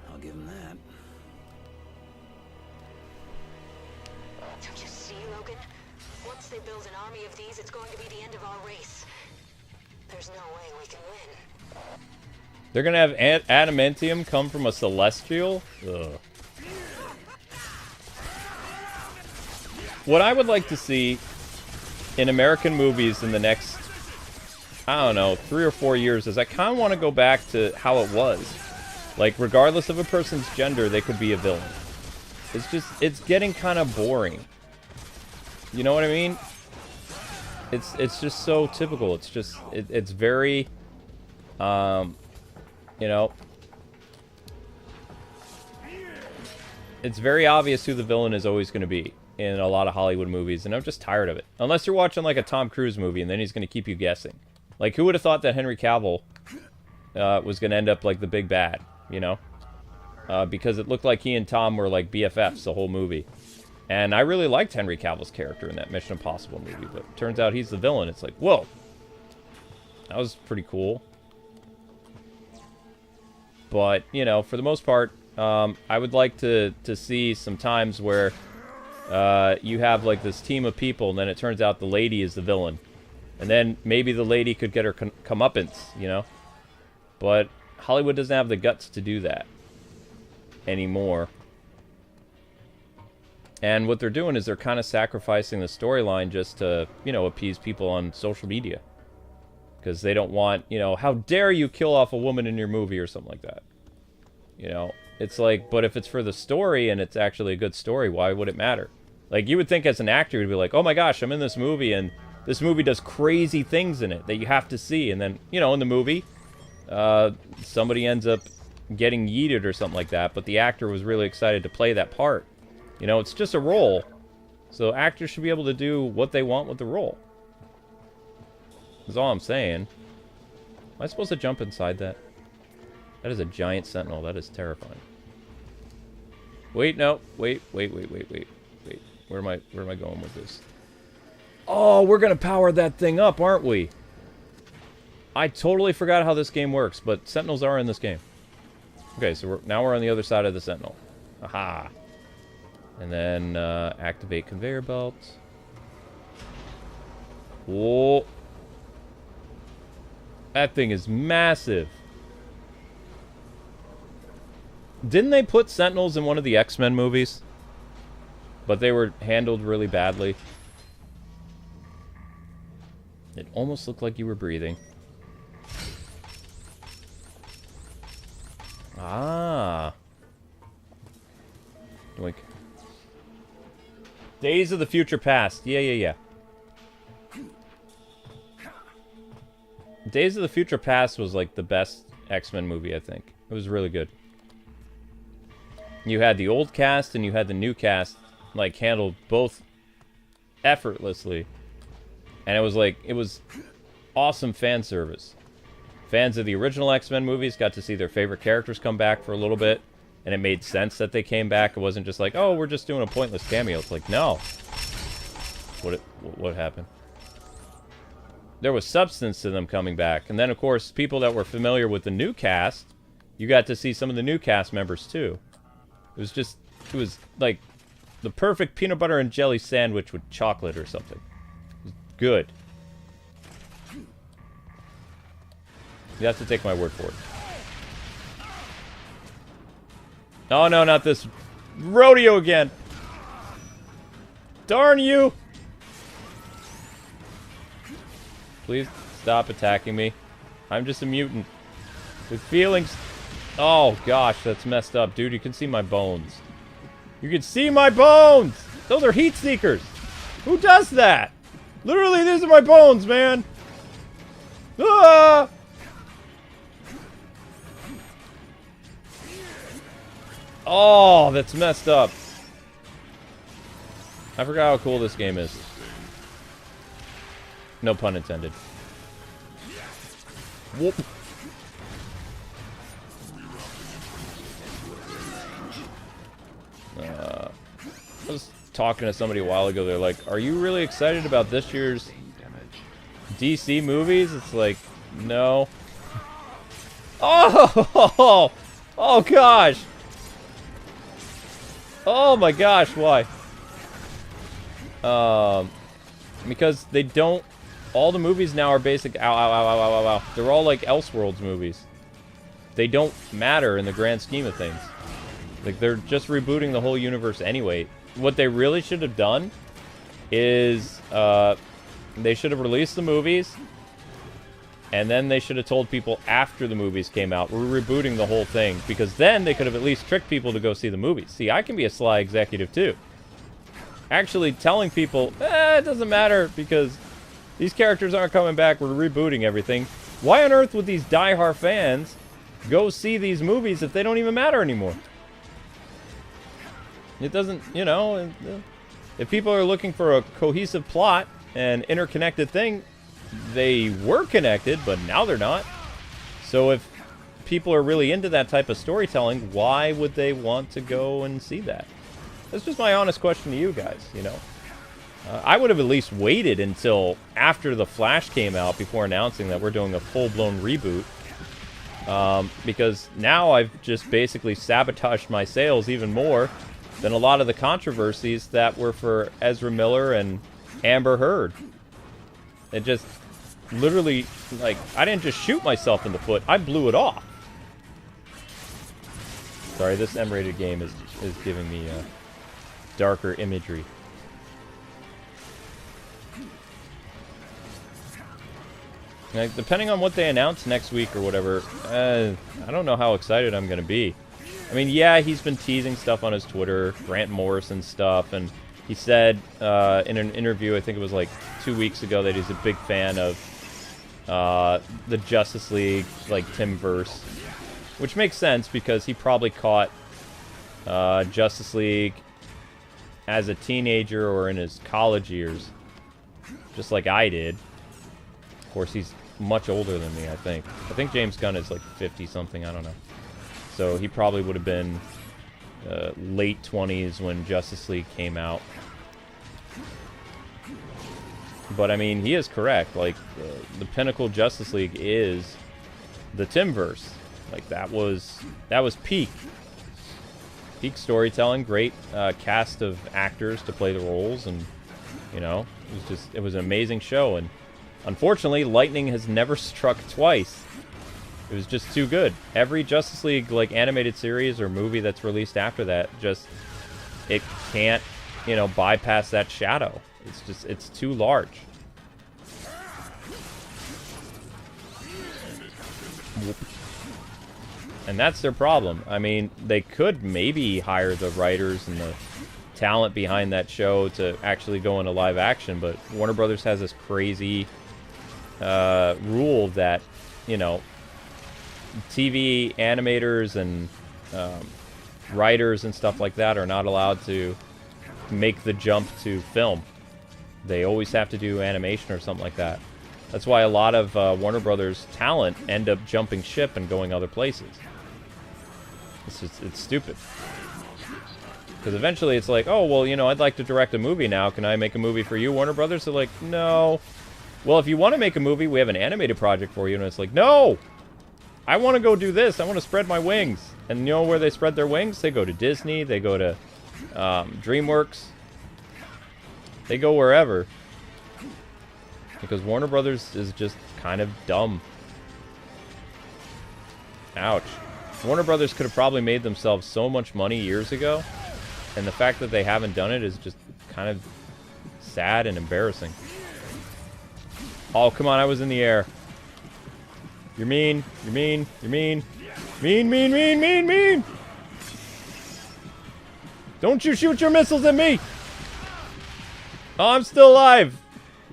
I'll give him that. Don't you see, Logan? Once they build an army of these, it's going to be the end of our race. There's no way we can win. They're gonna have adamantium come from a celestial? Ugh. What I would like to see in American movies in the next, I don't know, 3 or 4 years is I kind of want to go back to how it was. Like, regardless of a person's gender, they could be a villain. It's getting kind of boring. You know what I mean? It's just so typical. It's just, it's very, you know, it's very obvious who the villain is always going to be in a lot of Hollywood movies, and I'm just tired of it. Unless you're watching like a Tom Cruise movie, and then he's going to keep you guessing. Like, who would have thought that Henry Cavill was going to end up like the big bad, you know? Because it looked like he and Tom were like BFFs the whole movie. And I really liked Henry Cavill's character in that Mission Impossible movie, but it turns out he's the villain. It's like, whoa! That was pretty cool. But, you know, for the most part, I would like to see some times where you have like this team of people, and then it turns out the lady is the villain. And then maybe the lady could get her comeuppance, you know? But Hollywood doesn't have the guts to do that anymore. And what they're doing is they're kind of sacrificing the storyline just to, you know, appease people on social media. Because they don't want, you know, how dare you kill off a woman in your movie or something like that. You know, it's like, but if it's for the story and it's actually a good story, why would it matter? Like, you would think as an actor, you'd be like, oh my gosh, I'm in this movie, and this movie does crazy things in it that you have to see. And then, you know, in the movie, somebody ends up getting yeeted or something like that, but the actor was really excited to play that part. You know, it's just a role. So actors should be able to do what they want with the role. That's all I'm saying. Am I supposed to jump inside that? That is a giant sentinel. That is terrifying. Wait, no. Wait. Where am I going with this? Oh, we're going to power that thing up, aren't we? I totally forgot how this game works, but sentinels are in this game. Okay, so now we're on the other side of the sentinel. Aha. And then activate conveyor belt. Whoa. That thing is massive. Didn't they put Sentinels in one of the X-Men movies? But they were handled really badly. It almost looked like you were breathing. Ah. Doink. Days of the Future Past. Yeah. Days of the Future Past was like the best X-Men movie, I think. It was really good. You had the old cast and you had the new cast, like, handled both effortlessly. And it was like, it was awesome fan service. Fans of the original X-Men movies got to see their favorite characters come back for a little bit. And it made sense that they came back. It wasn't just like, oh, we're just doing a pointless cameo. It's like, no. What happened? There was substance to them coming back. And then, of course, people that were familiar with the new cast, you got to see some of the new cast members, too. It was like the perfect peanut butter and jelly sandwich with chocolate or something. It was good. You have to take my word for it. Oh, no, not this rodeo again. Darn you. Please stop attacking me. I'm just a mutant with feelings. Oh, gosh, that's messed up, dude. You can see my bones. You can see my bones! Those are heat seekers! Who does that? Literally, these are my bones, man! Ah! Oh, that's messed up. I forgot how cool this game is. No pun intended. Whoop. I was talking to somebody a while ago. They're like, are you really excited about this year's DC movies? It's like, no. Oh! Oh, gosh! Oh, my gosh, why? Because they don't... All the movies now are basic... Ow, ow, ow, ow, ow, ow, ow. They're all like Elseworlds movies. They don't matter in the grand scheme of things. Like, they're just rebooting the whole universe anyway. What they really should have done is, they should have released the movies, and then they should have told people after the movies came out, we're rebooting the whole thing, because then they could have at least tricked people to go see the movies. See, I can be a sly executive, too. Actually telling people, it doesn't matter, because these characters aren't coming back, we're rebooting everything. Why on earth would these diehard fans go see these movies if they don't even matter anymore? It doesn't, you know, if people are looking for a cohesive plot and interconnected thing, they were connected, but now they're not. So if people are really into that type of storytelling, why would they want to go and see that? That's just my honest question to you guys, you know. I would have at least waited until after The Flash came out before announcing that we're doing a full-blown reboot. Because now I've just basically sabotaged my sales even more than a lot of the controversies that were for Ezra Miller and Amber Heard. It just literally, like, I didn't just shoot myself in the foot, I blew it off. Sorry, this M-rated game is giving me darker imagery. Like, depending on what they announce next week or whatever, I don't know how excited I'm going to be. I mean, yeah, he's been teasing stuff on his Twitter, Grant Morrison stuff, and he said in an interview, I think it was like 2 weeks ago, that he's a big fan of the Justice League, like, Timverse. Which makes sense, because he probably caught Justice League as a teenager or in his college years, just like I did. Of course, he's much older than me, I think. I think James Gunn is like 50-something, I don't know. So he probably would have been late 20s when Justice League came out. But, I mean, he is correct. Like, the pinnacle Justice League is the Timverse. Like, that was peak. peak storytelling, great cast of actors to play the roles, and you know, it was an amazing show. And unfortunately, lightning has never struck twice. It was just too good. Every Justice League like animated series or movie that's released after that, just it can't, you know, bypass that shadow. It's too large. And that's their problem. I mean, they could maybe hire the writers and the talent behind that show to actually go into live action, but Warner Brothers has this crazy rule that, you know, TV animators and writers and stuff like that are not allowed to make the jump to film. They always have to do animation or something like that. That's why a lot of Warner Brothers talent end up jumping ship and going other places. It's stupid. Because eventually it's like, oh, well, you know, I'd like to direct a movie now. Can I make a movie for you, Warner Brothers? They're like, no. Well, if you want to make a movie, we have an animated project for you. And it's like, no! I want to go do this. I want to spread my wings. And you know where they spread their wings? They go to Disney. They go to DreamWorks. They go wherever. Because Warner Brothers is just kind of dumb. Ouch. Warner Brothers could have probably made themselves so much money years ago. And the fact that they haven't done it is just kind of sad and embarrassing. Oh, come on. I was in the air. You're mean. You're mean. You're mean. Mean, mean, mean, mean, mean. Don't you shoot your missiles at me. Oh, I'm still alive.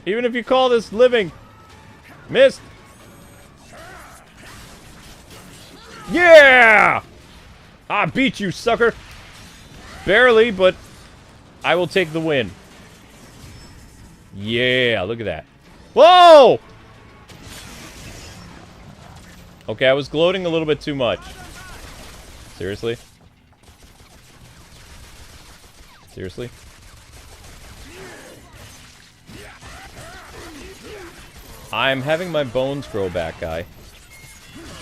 Even if you call this living. Missed. Yeah! I beat you, sucker. Barely, but I will take the win. Yeah, look at that. Whoa! Okay, I was gloating a little bit too much. Seriously? Seriously? I'm having my bones grow back, guy.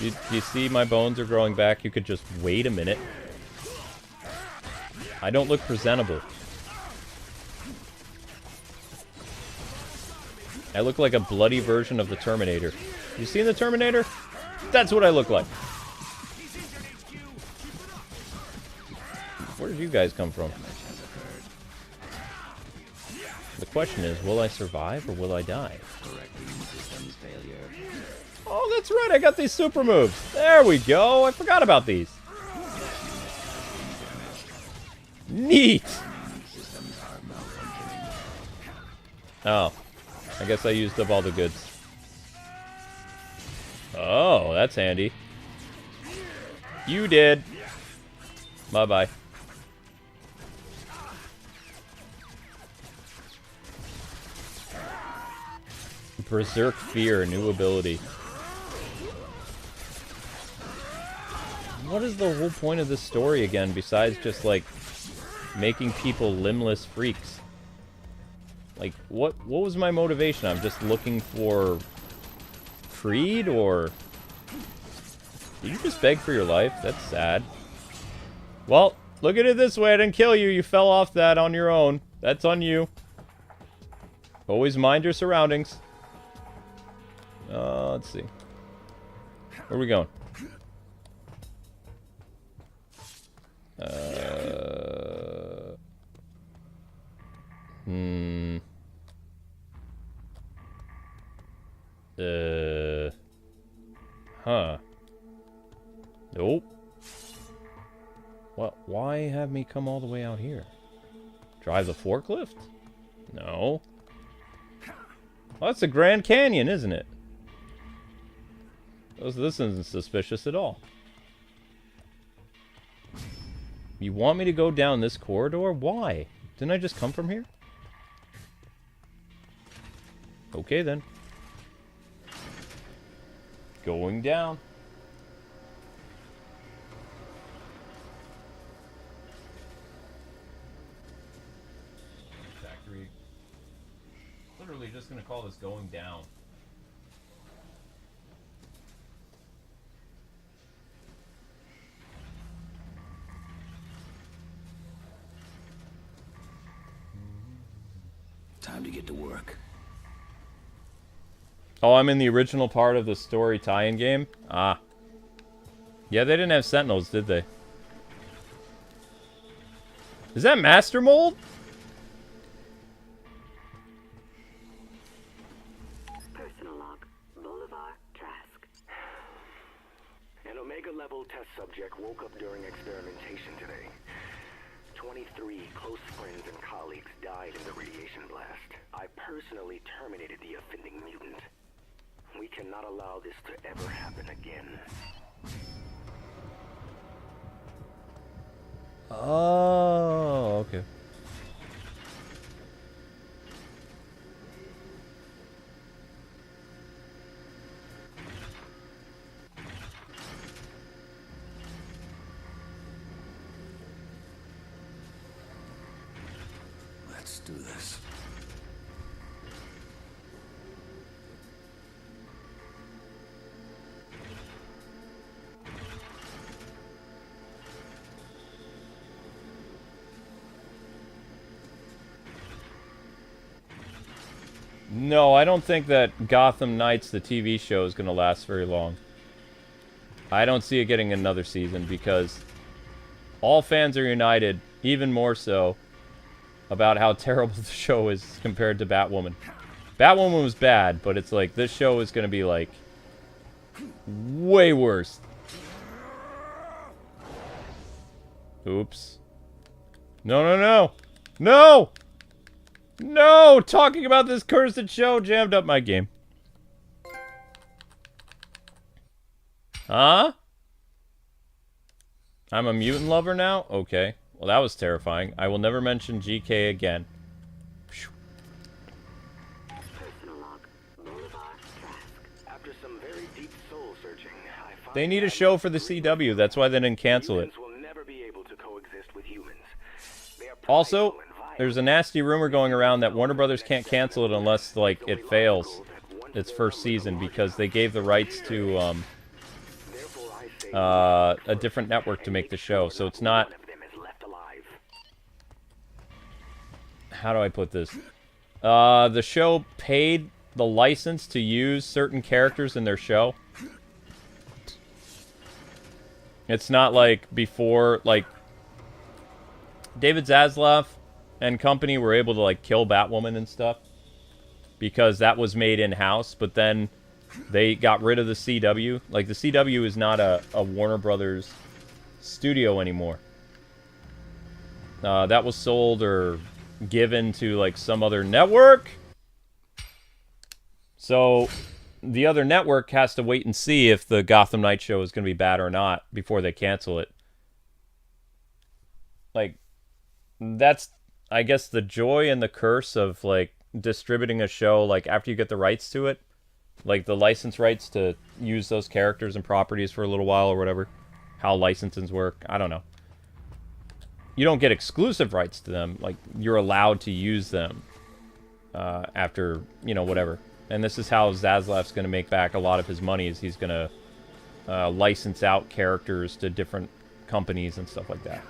Do you see my bones are growing back? You could just wait a minute. I don't look presentable. I look like a bloody version of the Terminator. You seen the Terminator? That's what I look like. Where did you guys come from? The question is, will I survive or will I die? Oh, that's right. I got these super moves. There we go. I forgot about these. Neat. Oh. I guess I used up all the goods. Oh, that's handy. You did. Bye-bye. Berserk Fear, new ability. What is the whole point of this story again, besides just, like, making people limbless freaks? Like, what was my motivation? I'm just looking for Creed, or... Did you just beg for your life? That's sad. Well, look at it this way. I didn't kill you. You fell off that on your own. That's on you. Always mind your surroundings. Let's see. Where are we going? Huh. Nope. What? Why have me come all the way out here? Drive the forklift? No. Well, that's the Grand Canyon, isn't it? This isn't suspicious at all. You want me to go down this corridor? Why? Didn't I just come from here? Okay, then. Going down. Factory. Literally just gonna call this going down. Time to get to work. Oh, I'm in the original part of the story tie-in game? Ah. Yeah, they didn't have Sentinels, did they? Is that Master Mold? Personal log. Bolivar Trask. An Omega-level test subject woke up during experimentation today. 23 close friends and colleagues died in the radiation blast. I personally terminated the offending mutant. We cannot allow this to ever happen again. Oh, okay. Let's do this. No, I don't think that Gotham Knights, the TV show, is going to last very long. I don't see it getting another season because all fans are united, even more so, about how terrible the show is compared to Batwoman. Batwoman was bad, but it's like, this show is going to be like, way worse. Oops. No, no, no! No! No! Talking about this cursed show jammed up my game. Huh? I'm a mutant lover now? Okay. Well, that was terrifying. I will never mention GK again. Personal log. Bolivar Trask. After some very deep soul searching, I find They need a show for the CW. That's why they didn't cancel it. humans will never be able to coexist with humans. They are Also, prideful and violent. there's a nasty rumor going around that Warner Brothers can't cancel it unless, like, it fails its first season because they gave the rights to, Therefore, I say a different network to make the show. So it's not... one of them is left alive. How do I put this? The show paid the license to use certain characters in their show. It's not like before, like... David Zaslav and company were able to, like, kill Batwoman and stuff. Because that was made in-house, but then they got rid of the CW. Like, the CW is not a Warner Brothers studio anymore. That was sold or given to, like, some other network. So, the other network has to wait and see if the Gotham Knight show is going to be bad or not before they cancel it. Like, that's, I guess, the joy and the curse of, like, distributing a show, like, after you get the rights to it. Like, the license rights to use those characters and properties for a little while or whatever. How licensings work. I don't know. You don't get exclusive rights to them. Like, you're allowed to use them after, you know, whatever. And this is how Zaslav's going to make back a lot of his money, is he's going to license out characters to different companies and stuff like that.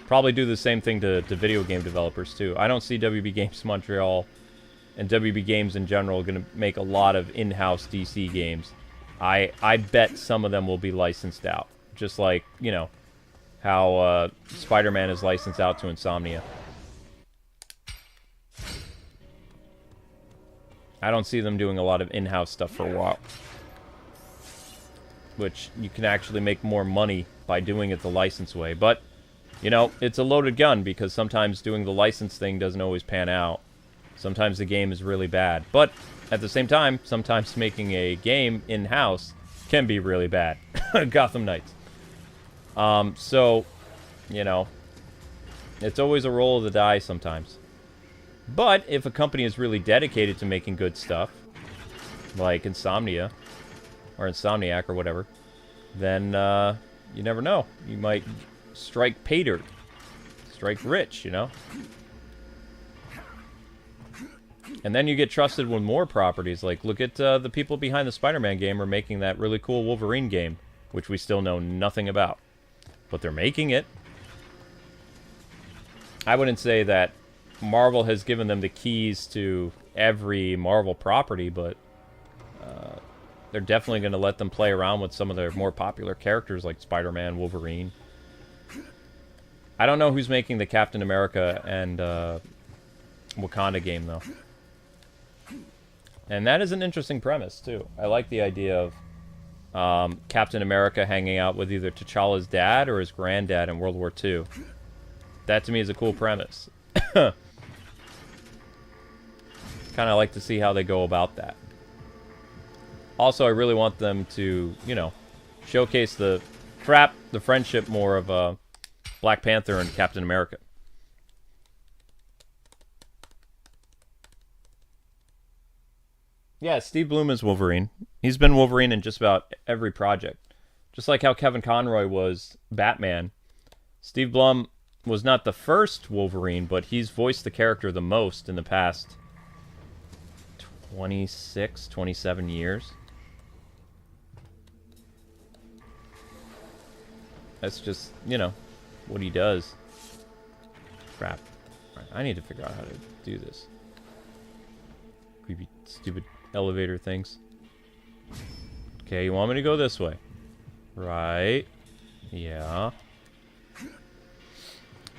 Probably do the same thing to video game developers, too. I don't see WB Games Montreal and WB Games in general going to make a lot of in-house DC games. I bet some of them will be licensed out. Just like, you know, how Spider-Man is licensed out to Insomnia. I don't see them doing a lot of in-house stuff for a while. Which you can actually make more money by doing it the license way. But, you know, it's a loaded gun because sometimes doing the license thing doesn't always pan out. Sometimes the game is really bad. But, at the same time, sometimes making a game in-house can be really bad. Gotham Knights. So, you know, it's always a roll of the die sometimes. But if a company is really dedicated to making good stuff, like Insomnia, or Insomniac, or whatever, then you never know. You might strike pay dirt. Strike rich, you know? And then you get trusted with more properties. Like, look at the people behind the Spider-Man game are making that really cool Wolverine game, which we still know nothing about. But they're making it. I wouldn't say that Marvel has given them the keys to every Marvel property, but they're definitely going to let them play around with some of their more popular characters like Spider-Man, Wolverine. I don't know who's making the Captain America and Wakanda game, though. And that is an interesting premise, too. I like the idea of Captain America hanging out with either T'Challa's dad or his granddad in World War II. That, to me, is a cool premise. Kind of like to see how they go about that. Also, I really want them to, you know, showcase the friendship more of Black Panther and Captain America. Yeah, Steve Blum is Wolverine. He's been Wolverine in just about every project. Just like how Kevin Conroy was Batman. Steve Blum was not the first Wolverine, but he's voiced the character the most in the past 26, 27 years. That's just, you know, what he does. Crap. Right, I need to figure out how to do this. Creepy, stupid elevator things. Okay, you want me to go this way? Right. Yeah.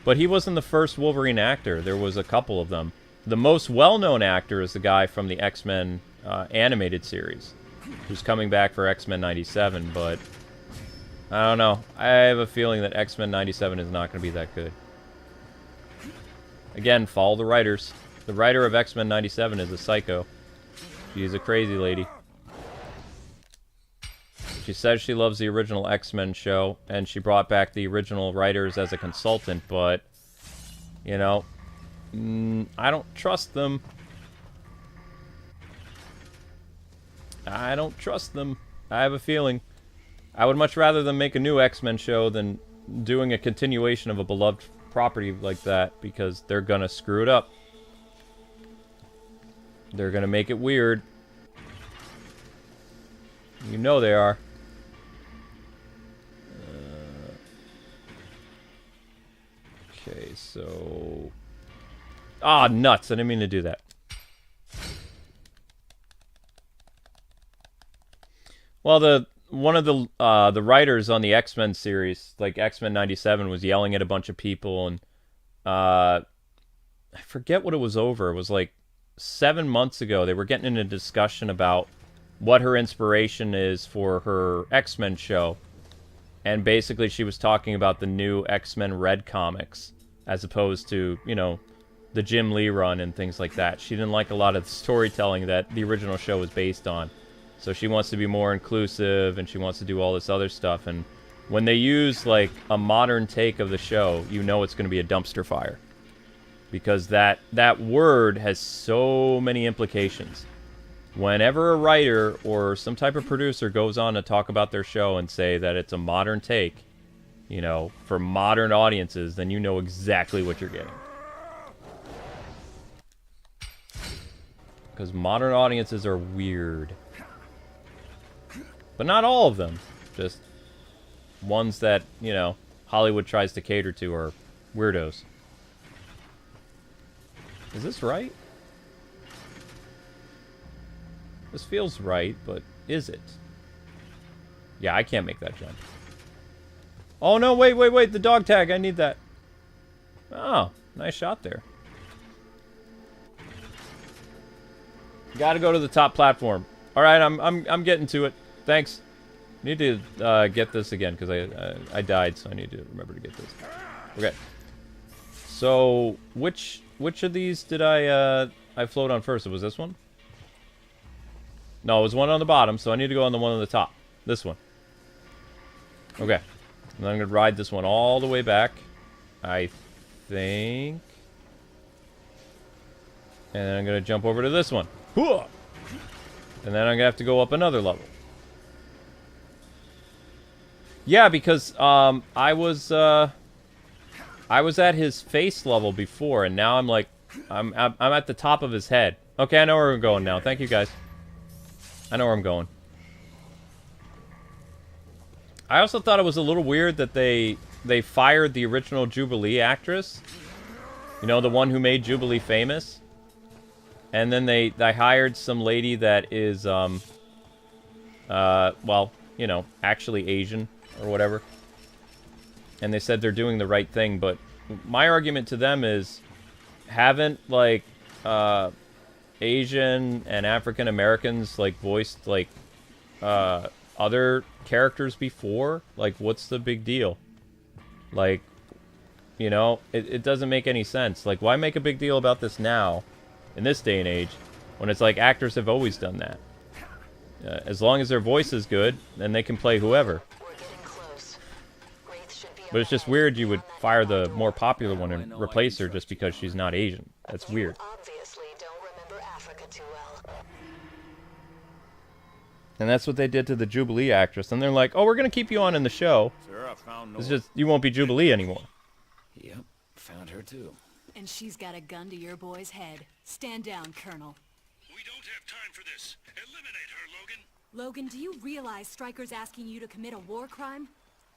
But he wasn't the first Wolverine actor. There was a couple of them. The most well-known actor is the guy from the X-Men animated series, who's coming back for X-Men 97, but I don't know. I have a feeling that X-Men 97 is not going to be that good. Again, follow the writers. The writer of X-Men 97 is a psycho. She's a crazy lady. She says she loves the original X-Men show, and she brought back the original writers as a consultant, but, you know, I don't trust them. I don't trust them. I have a feeling. I would much rather them make a new X-Men show than doing a continuation of a beloved property like that, because they're gonna screw it up. They're gonna make it weird. You know they are. Okay, so... Ah, nuts. I didn't mean to do that. Well, one of the writers on the X-Men series, like X-Men 97, was yelling at a bunch of people, and I forget what it was over. It was like 7 months ago. They were getting in a discussion about what her inspiration is for her X-Men show, and basically she was talking about the new X-Men Red comics, as opposed to, you know, the Jim Lee run and things like that. She didn't like a lot of the storytelling that the original show was based on. So she wants to be more inclusive, and she wants to do all this other stuff. And when they use, like, a modern take of the show, you know it's going to be a dumpster fire. Because that word has so many implications. Whenever a writer or some type of producer goes on to talk about their show and say that it's a modern take, you know, for modern audiences, then you know exactly what you're getting. Because modern audiences are weird. But not all of them. Just ones that, you know, Hollywood tries to cater to are weirdos. Is this right? This feels right, but is it? Yeah, I can't make that jump. Oh, no, wait, the dog tag, I need that. Oh, nice shot there. Gotta go to the top platform. Alright, I'm getting to it. Thanks. Need to get this again, because I died, so I need to remember to get this. Okay. So, which of these did I float on first? It was this one? No, it was one on the bottom, so I need to go on the one on the top. This one. Okay. And then I'm going to ride this one all the way back. I think. And then I'm going to jump over to this one. And then I'm going to have to go up another level. Yeah, because I was at his face level before, and now I'm like, I'm at the top of his head. Okay, I know where we're going now. Thank you, guys. I know where I'm going. I also thought it was a little weird that they fired the original Jubilee actress. You know, the one who made Jubilee famous? And then they hired some lady that is, well, you know, actually Asian or whatever. And they said they're doing the right thing, but my argument to them is, haven't, like, Asian and African Americans, like, voiced, like, other characters before? Like, what's the big deal? Like, you know, it doesn't make any sense. Like, why make a big deal about this now, in this day and age, when it's like actors have always done that? As long as their voice is good, then they can play whoever. But it's just weird you would fire the more popular one and replace her just because she's not Asian. That's weird. And that's what they did to the Jubilee actress. And they're like, oh, we're going to keep you on in the show. It's just, you won't be Jubilee anymore. Yep, found her too. And she's got a gun to your boy's head. Stand down, Colonel. We don't have time for this. Eliminate her, Logan. Logan, do you realize Stryker's asking you to commit a war crime?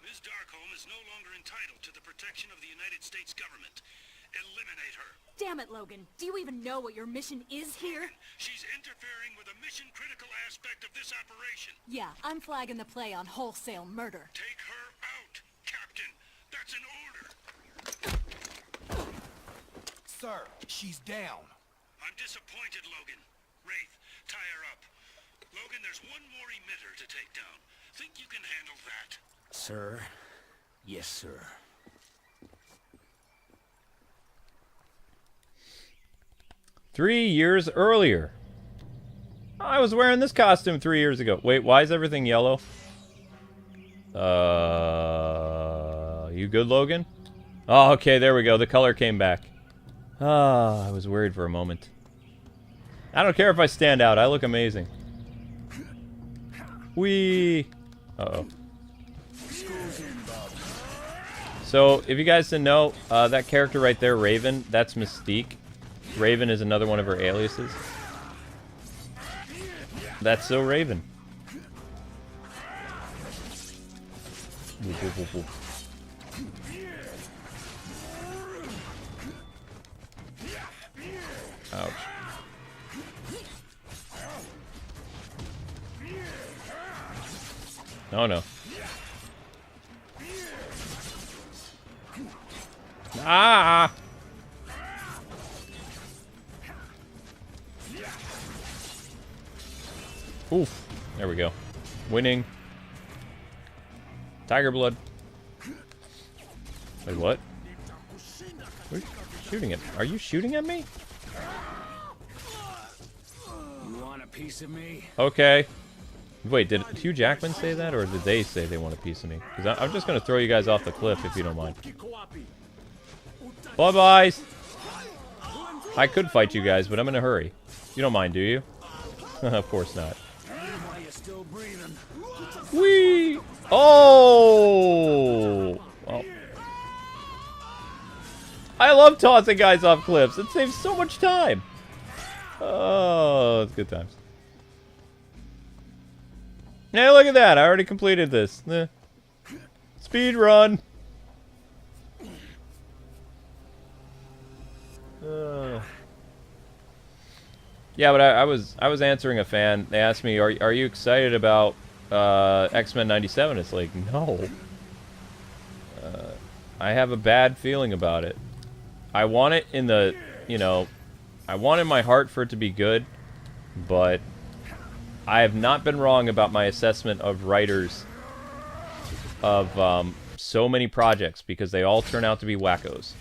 Ms. Darkholme is no longer entitled to the protection of the United States government. Eliminate her. Damn it, Logan. Do you even know what your mission is here? She's interfering with a mission-critical aspect of this operation. Yeah, I'm flagging the play on wholesale murder. Take her out, Captain. That's an order. Sir, she's down. I'm disappointed, Logan. Wraith, tie her up. Logan, there's one more emitter to take down. Think you can handle that? Sir? Yes, sir. "3 years earlier. I was wearing this costume 3 years ago. Wait, why is everything yellow? You good, Logan? Oh, okay, there we go. The color came back. Ah, I was worried for a moment. I don't care if I stand out. I look amazing. Whee! Uh-oh. So, if you guys didn't know, that character right there, Raven, that's Mystique. Raven is another one of her aliases. That's so Raven. Whoop, whoop, whoop, whoop. Ouch. Oh no. Ah! Oof. There we go. Winning. Tiger blood. Wait, what? What are you shooting at? Are you shooting at me? You want a piece of me? Okay. Wait, did Hugh Jackman say that, or did they say they want a piece of me? Because I'm just going to throw you guys off the cliff if you don't mind. Bye-byes! I could fight you guys, but I'm in a hurry. You don't mind, do you? Of course not. Whee! Oh! Well. I love tossing guys off cliffs. It saves so much time. Oh, it's good times. Hey, look at that. I already completed this. Speed run. Yeah, but I was answering a fan. They asked me, "Are you excited about X-Men '97?" It's like, no. I have a bad feeling about it. I want it in the, you know, I want in my heart for it to be good, but I have not been wrong about my assessment of writers of so many projects, because they all turn out to be wackos.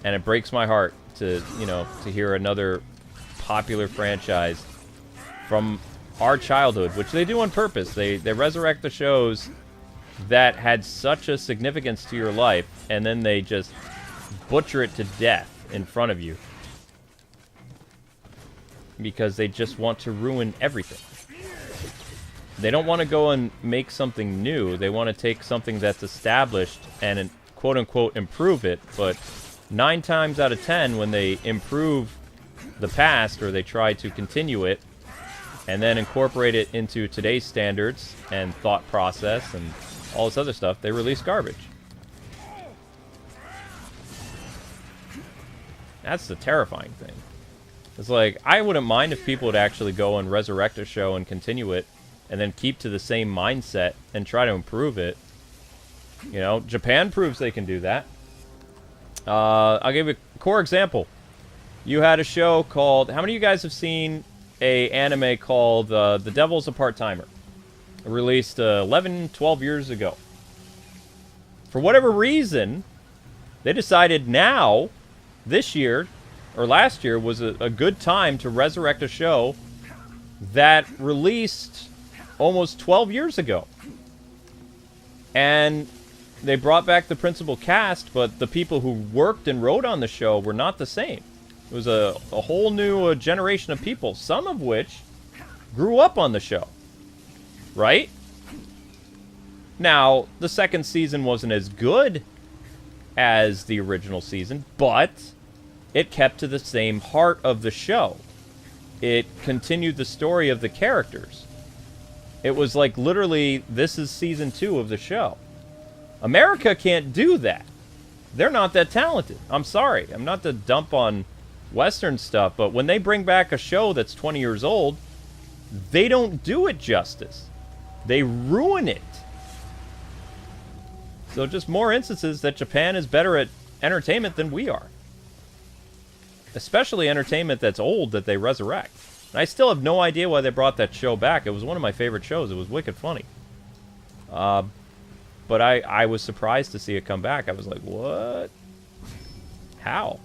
And it breaks my heart to, you know, to hear another popular franchise from our childhood, which they do on purpose. They resurrect the shows that had such a significance to your life, and then they just butcher it to death in front of you. Because they just want to ruin everything. They don't want to go and make something new. They want to take something that's established and quote-unquote improve it, but 9 times out of 10, when they improve the past, or they try to continue it, and then incorporate it into today's standards and thought process and all this other stuff, they release garbage. That's the terrifying thing. It's like, I wouldn't mind if people would actually go and resurrect a show and continue it, and then keep to the same mindset and try to improve it. You know, Japan proves they can do that. I'll give you a core example. You had a show called... How many of you guys have seen a anime called The Devil's a Part-Timer? Released 11, 12 years ago. For whatever reason, they decided now, this year, or last year, was a good time to resurrect a show that released almost 12 years ago. And they brought back the principal cast, but the people who worked and wrote on the show were not the same. It was a whole new generation of people, some of which grew up on the show. Right? Now, the second season wasn't as good as the original season, but it kept to the same heart of the show. It continued the story of the characters. It was like, literally, this is season 2 of the show. America can't do that. They're not that talented. I'm sorry. I'm not to dump on Western stuff, but when they bring back a show that's 20 years old, they don't do it justice. They ruin it. So just more instances that Japan is better at entertainment than we are. Especially entertainment that's old that they resurrect. And I still have no idea why they brought that show back. It was one of my favorite shows. It was wicked funny. But I was surprised to see it come back. I was like, what? How?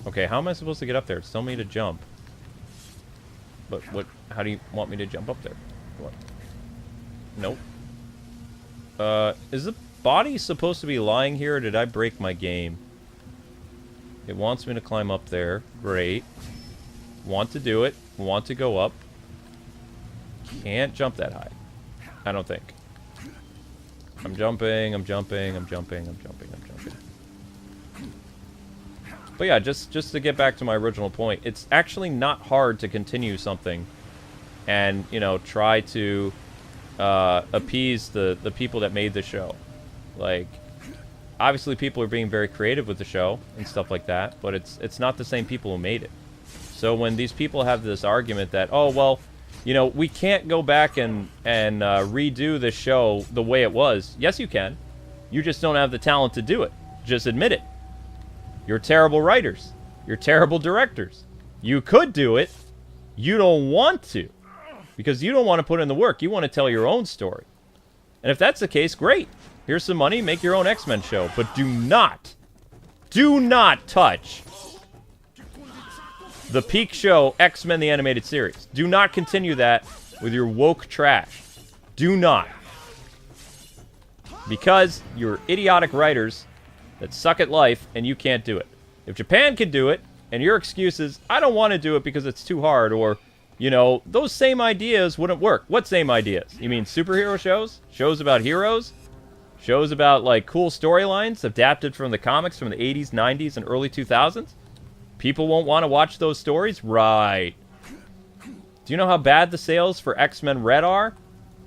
Okay, how am I supposed to get up there? It's telling me to jump. But what? How do you want me to jump up there? What? Nope. Is the body supposed to be lying here, or did I break my game? It wants me to climb up there. Great. Want to do it. Want to go up. Can't jump that high. I don't think. I'm jumping, I'm jumping, I'm jumping, I'm jumping, I'm jumping. But yeah, just to get back to my original point, it's actually not hard to continue something and, you know, try to appease the people that made the show. Like, obviously people are being very creative with the show and stuff like that, but it's not the same people who made it. So when these people have this argument that, oh, well, you know, we can't go back and redo the show the way it was. Yes, you can. You just don't have the talent to do it. Just admit it. You're terrible writers. You're terrible directors. You could do it. You don't want to. Because you don't want to put in the work. You want to tell your own story. And if that's the case, great. Here's some money. Make your own X-Men show. But do not touch the peak show, X-Men the Animated Series. Do not continue that with your woke trash. Do not. Because you're idiotic writers that suck at life, and you can't do it. If Japan can do it, and your excuse is, I don't want to do it because it's too hard, or, you know, those same ideas wouldn't work. What same ideas? You mean superhero shows? Shows about heroes? Shows about, like, cool storylines adapted from the comics from the 80s, 90s, and early 2000s? People won't want to watch those stories? Right. Do you know how bad the sales for X-Men Red are?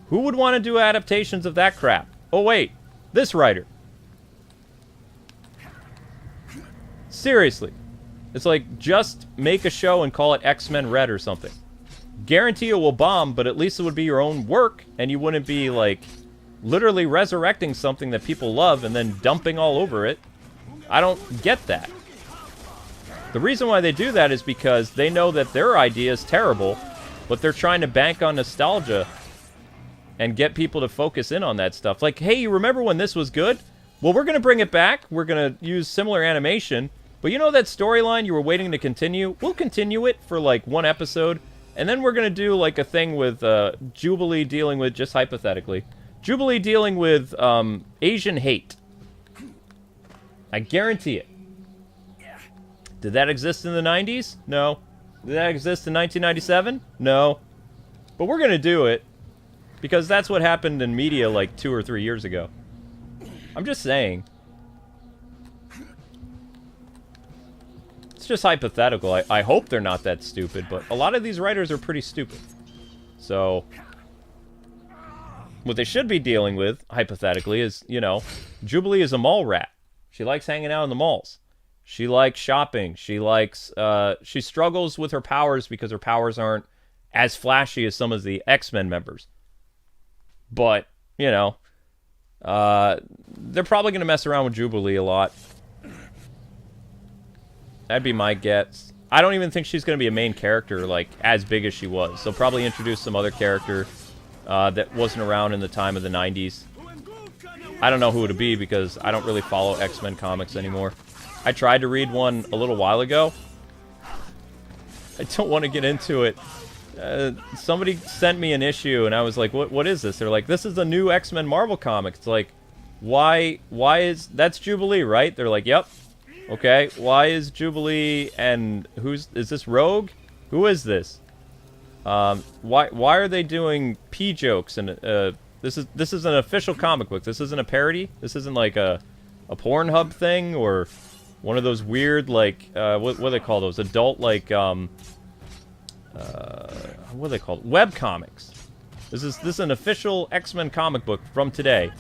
Who would want to do adaptations of that crap? Oh, wait. This writer. Seriously. It's like, just make a show and call it X-Men Red or something. Guarantee it will bomb, but at least it would be your own work, and you wouldn't be, like, literally resurrecting something that people love and then dumping all over it. I don't get that. The reason why they do that is because they know that their idea is terrible, but they're trying to bank on nostalgia and get people to focus in on that stuff. Like, hey, you remember when this was good? Well, we're going to bring it back. We're going to use similar animation. But you know that storyline you were waiting to continue? We'll continue it for, like, one episode. And then we're going to do, like, a thing with Jubilee dealing with, just hypothetically, Jubilee dealing with Asian hate. I guarantee it. Did that exist in the 90s? No. Did that exist in 1997? No. But we're going to do it because that's what happened in media like 2 or 3 years ago. I'm just saying. It's just hypothetical. I hope they're not that stupid, but a lot of these writers are pretty stupid. So, what they should be dealing with, hypothetically, is, you know, Jubilee is a mall rat. She likes hanging out in the malls. She likes shopping. She likes, she struggles with her powers because her powers aren't as flashy as some of the X-Men members. But, you know, they're probably going to mess around with Jubilee a lot. That'd be my guess. I don't even think she's going to be a main character, like, as big as she was. They'll probably introduce some other character that wasn't around in the time of the 90s. I don't know who it would be because I don't really follow X-Men comics anymore. I tried to read one a little while ago. I don't want to get into it. Somebody sent me an issue, and I was like, what is this? They're like, this is a new X-Men Marvel comic. It's like, why is... That's Jubilee, right? They're like, yep. Okay, why is Jubilee and is this Rogue? Who is this? Why are they doing P jokes? And this is an official comic book. This isn't a parody. This isn't like a Pornhub thing or one of those weird like what do they call those? Adult like what are they called? Web comics. This is an official X-Men comic book from today,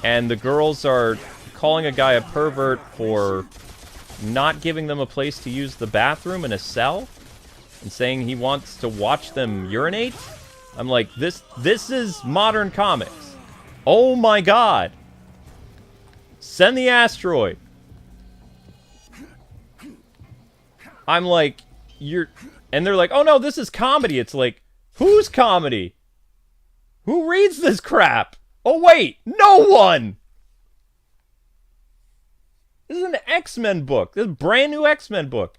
and the girls are calling a guy a pervert for not giving them a place to use the bathroom in a cell, and saying he wants to watch them urinate. I'm like, this is modern comics. Oh my god. Send the asteroid. I'm like, and they're like, oh no, this is comedy. It's like, whose comedy? Who reads this crap? Oh wait, no one! This is an X-Men book. This is a brand new X-Men book.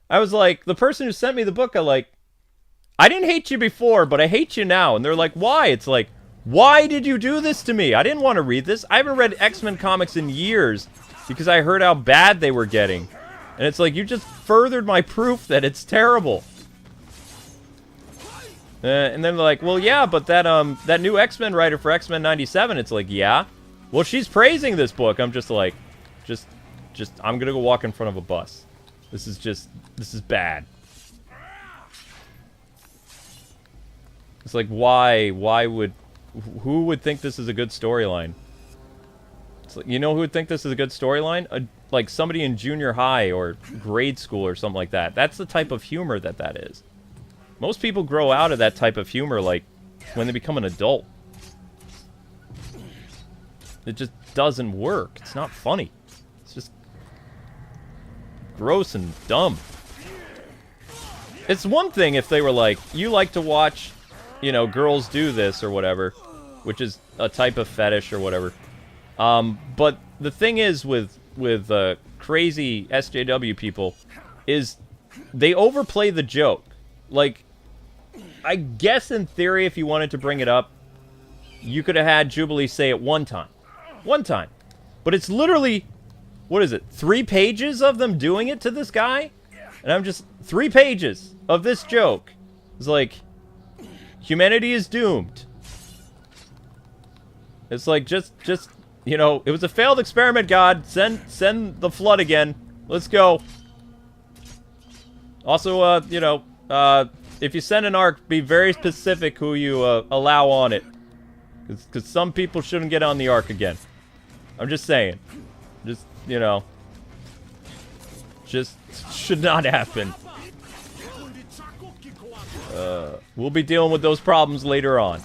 I was like, the person who sent me the book, I didn't hate you before, but I hate you now. And they're like, why? It's like, why did you do this to me? I didn't want to read this. I haven't read X-Men comics in years because I heard how bad they were getting. And it's like, you just furthered my proof that it's terrible. And then they're like, well, yeah, but that new X-Men writer for X-Men 97, it's like, yeah. Well, she's praising this book. I'm just like, I'm gonna go walk in front of a bus. This is bad. It's like, who would think this is a good storyline? It's like, you know who would think this is a good storyline? Like somebody in junior high or grade school or something like that. That's the type of humor that is. Most people grow out of that type of humor, like, when they become an adult. It just doesn't work. It's not funny. It's just gross and dumb. It's one thing if they were like, you like to watch, you know, girls do this or whatever, which is a type of fetish or whatever. But the thing is with crazy SJW people is they overplay the joke. Like, I guess in theory, if you wanted to bring it up, you could have had Jubilee say it one time. One time. But it's literally, what is it, 3 pages of them doing it to this guy? And I'm just, 3 pages of this joke. It's like, humanity is doomed. It's like, just, you know, it was a failed experiment, God. Send the flood again. Let's go. Also, you know, if you send an ark, be very specific who you allow on it. Because some people shouldn't get on the ark again. I'm just saying. Just, you know. Just should not happen. We'll be dealing with those problems later on.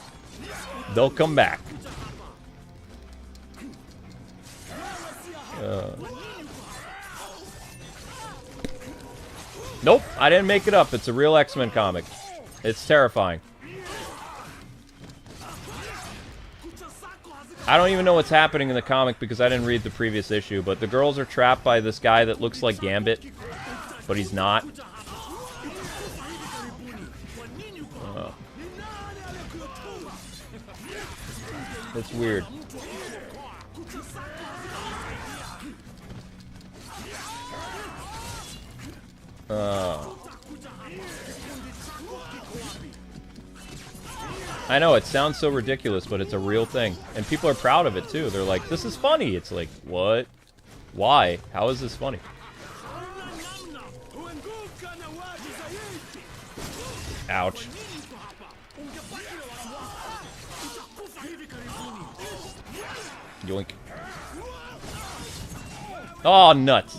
They'll come back. Nope, I didn't make it up. It's a real X-Men comic. It's terrifying. I don't even know what's happening in the comic because I didn't read the previous issue, but the girls are trapped by this guy that looks like Gambit, but he's not. It's weird. I know, it sounds so ridiculous, but it's a real thing. And people are proud of it, too. They're like, this is funny. It's like, what? Why? How is this funny? Ouch. Yoink. Oh, nuts.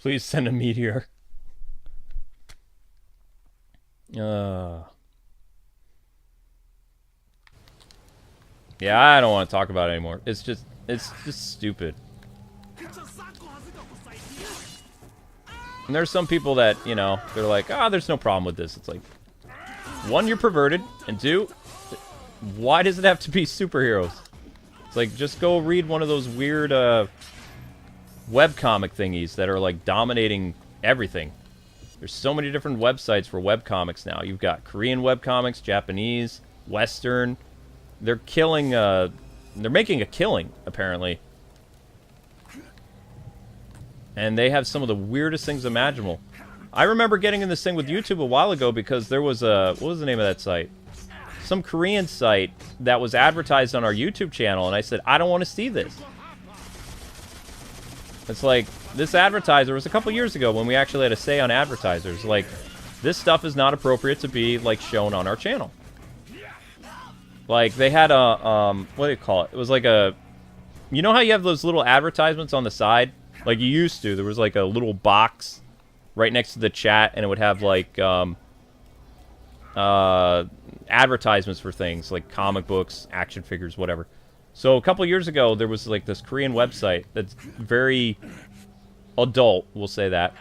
Please send a meteor. Yeah, I don't want to talk about it anymore. It's just stupid. And there's some people that, you know, they're like, ah, there's no problem with this. It's like, one, you're perverted, and two, why does it have to be superheroes? It's like, just go read one of those weird webcomic thingies that are like dominating everything. There's so many different websites for webcomics now. You've got Korean webcomics, Japanese, Western. They're killing, they're making a killing, apparently. And they have some of the weirdest things imaginable. I remember getting in this thing with YouTube a while ago because there was a, what was the name of that site? Some Korean site that was advertised on our YouTube channel, and I said, I don't want to see this. It's like, this advertiser was a couple years ago when we actually had a say on advertisers. Like, this stuff is not appropriate to be, like, shown on our channel. Like, they had a, what do you call it? It was like a, you know how you have those little advertisements on the side? Like you used to. There was like a little box right next to the chat, and it would have, like, advertisements for things, like comic books, action figures, whatever. So a couple years ago, there was, like, this Korean website that's very adult, we'll say that.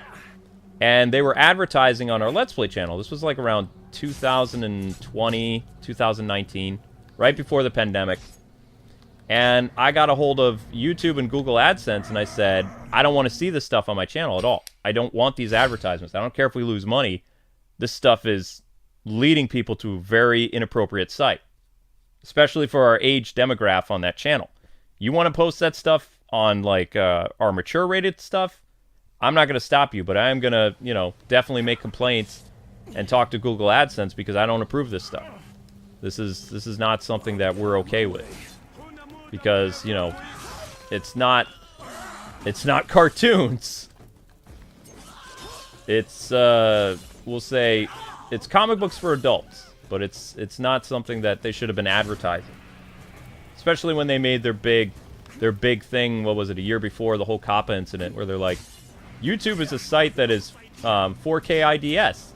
And they were advertising on our Let's Play channel. This was, like, around 2020, 2019, right before the pandemic. And I got a hold of YouTube and Google AdSense, and I said, I don't want to see this stuff on my channel at all. I don't want these advertisements. I don't care if we lose money. This stuff is leading people to a very inappropriate site, especially for our age demographic on that channel. You want to post that stuff on, like, our mature rated stuff, I'm not going to stop you, but I am going to, you know, definitely make complaints and talk to Google AdSense because I don't approve this stuff. This is not something that we're okay with. Because, you know, it's not cartoons. It's we'll say it's comic books for adults, but it's not something that they should have been advertising. Especially when they made their big thing, what was it, a year before the whole Kappa incident, where they're like, YouTube is a site that is 4K IDS,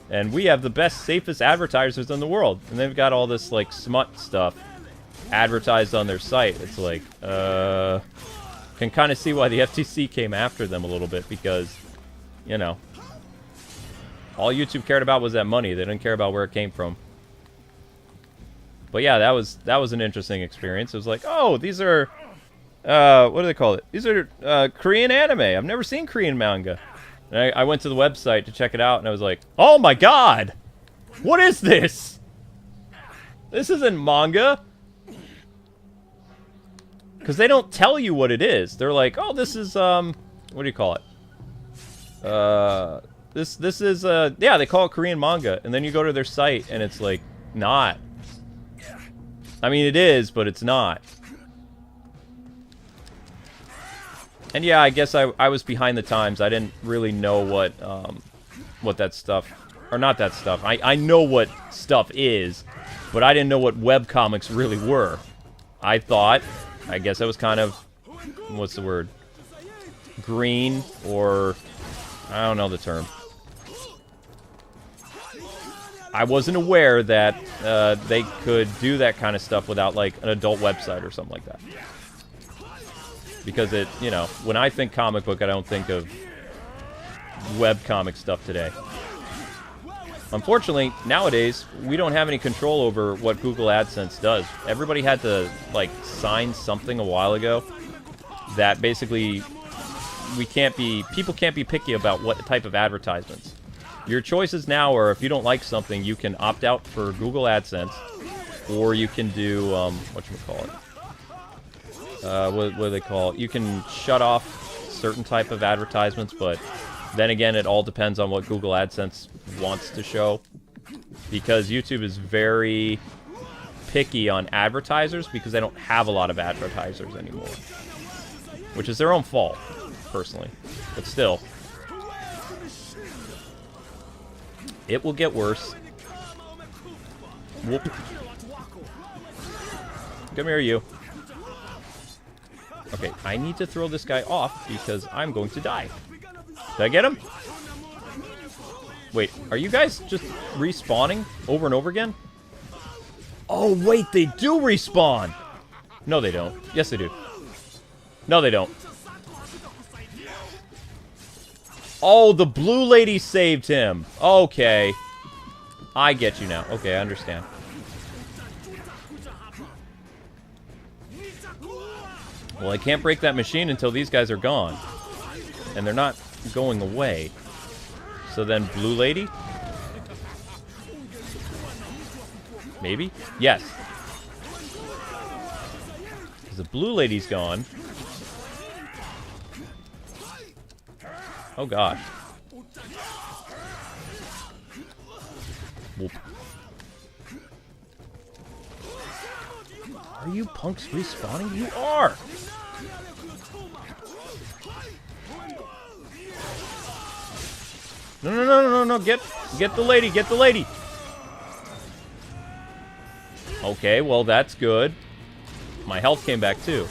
and we have the best, safest advertisers in the world. And they've got all this, like, smut stuff advertised on their site. It's like, can kind of see why the FTC came after them a little bit, because, you know, all YouTube cared about was that money. They didn't care about where it came from. But yeah, that was an interesting experience. It was like, oh, these are, what do they call it? These are Korean anime. I've never seen Korean manga. And I went to the website to check it out, and I was like, oh my god! What is this? This isn't manga! Because they don't tell you what it is. They're like, oh, this is, what do you call it? This is, yeah, they call it Korean manga. And then you go to their site, and it's like, not. I mean, it is, but it's not. And yeah, I guess I was behind the times. I didn't really know what that stuff, or not that stuff. I know what stuff is, but I didn't know what webcomics really were. I thought, I guess I was kind of, what's the word? Green, or, I don't know the term. I wasn't aware that they could do that kind of stuff without, like, an adult website or something like that. Because it, you know, when I think comic book, I don't think of webcomic stuff today. Unfortunately, nowadays, we don't have any control over what Google AdSense does. Everybody had to, like, sign something a while ago that basically people can't be picky about what type of advertisements. Your choices now are, if you don't like something, you can opt out for Google AdSense, or you can do, whatchamacallit? What do they call it? You can shut off certain type of advertisements, but then again, it all depends on what Google AdSense wants to show. Because YouTube is very picky on advertisers because they don't have a lot of advertisers anymore. Which is their own fault, personally. But still. It will get worse. Whoop. Come here, you. Okay, I need to throw this guy off because I'm going to die. Did I get him? Wait, are you guys just respawning over and over again? Oh, wait, they do respawn! No, they don't. Yes, they do. No, they don't. Oh, the blue lady saved him. Okay. I get you now. Okay, I understand. Well, I can't break that machine until these guys are gone. And they're not going away. So then, blue lady? Maybe? Yes. Because the blue lady's gone. Oh, gosh. Whoop. Are you punks respawning? You are! No, no, no, no, no, get the lady, get the lady! Okay, well, that's good. My health came back, too.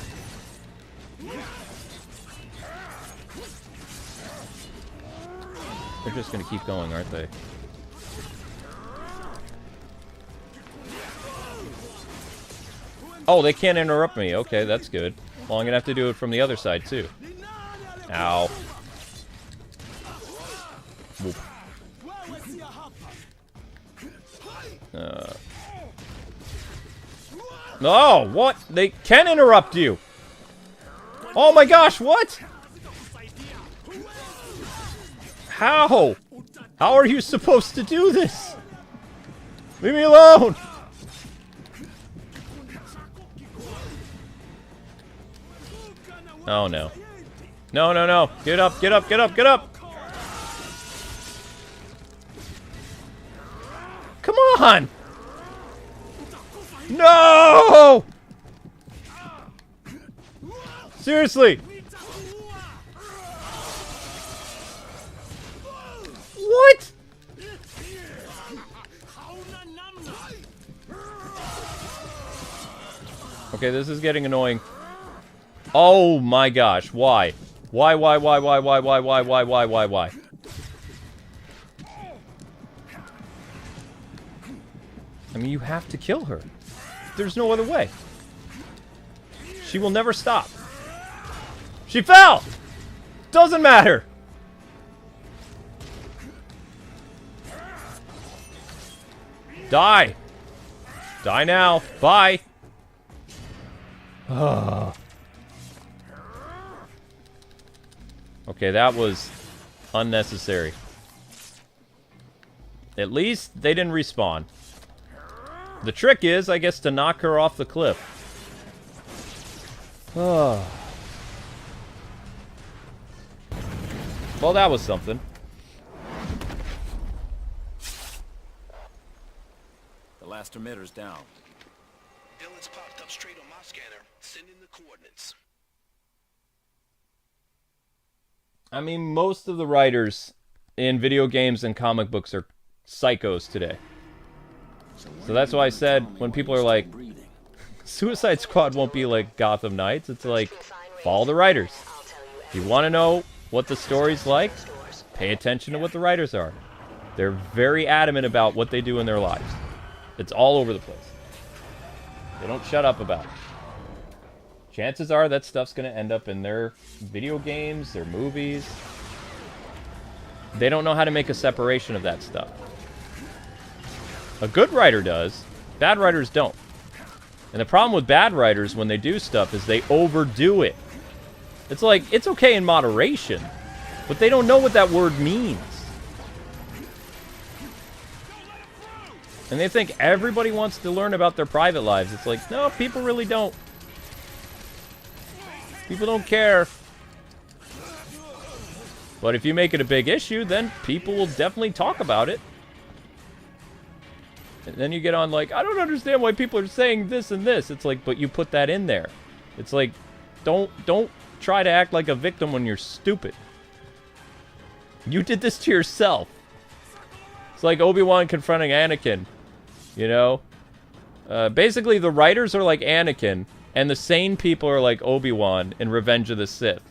They're just gonna keep going, aren't they? Oh, they can't interrupt me. Okay, that's good. Well, I'm gonna have to do it from the other side, too. Ow. Whoop. Oh, what? They can interrupt you! Oh my gosh, what? How? How are you supposed to do this? Leave me alone! Oh no. No, no, no. Get up, get up, get up, get up! Come on! No! Seriously! What? Okay, this is getting annoying. Oh my gosh, why? Why? I mean, you have to kill her. There's no other way. She will never stop. She fell! Doesn't matter! Die! Die now! Bye! Okay, that was unnecessary. At least they didn't respawn. The trick is, I guess, to knock her off the cliff. Well, that was something. The last emitter's down. Dylan's popped up straight on my scanner. Send in the coordinates. I mean, most of the writers in video games and comic books are psychos today. So that's why I said, when people are like, Suicide Squad won't be like Gotham Knights, it's like, follow the writers. If you want to know what the story's like, pay attention to what the writers are. They're very adamant about what they do in their lives. It's all over the place. They don't shut up about it. Chances are that stuff's going to end up in their video games, their movies. They don't know how to make a separation of that stuff. A good writer does. Bad writers don't. And the problem with bad writers when they do stuff is they overdo it. It's like, it's okay in moderation, but they don't know what that word means. And they think everybody wants to learn about their private lives. It's like, no, people really don't. People don't care. But if you make it a big issue, then people will definitely talk about it. And then you get on like, I don't understand why people are saying this and this. It's like, but you put that in there. It's like, don't try to act like a victim when you're stupid. You did this to yourself. It's like Obi-Wan confronting Anakin. You know? Basically, the writers are like Anakin, and the sane people are like Obi-Wan in Revenge of the Sith.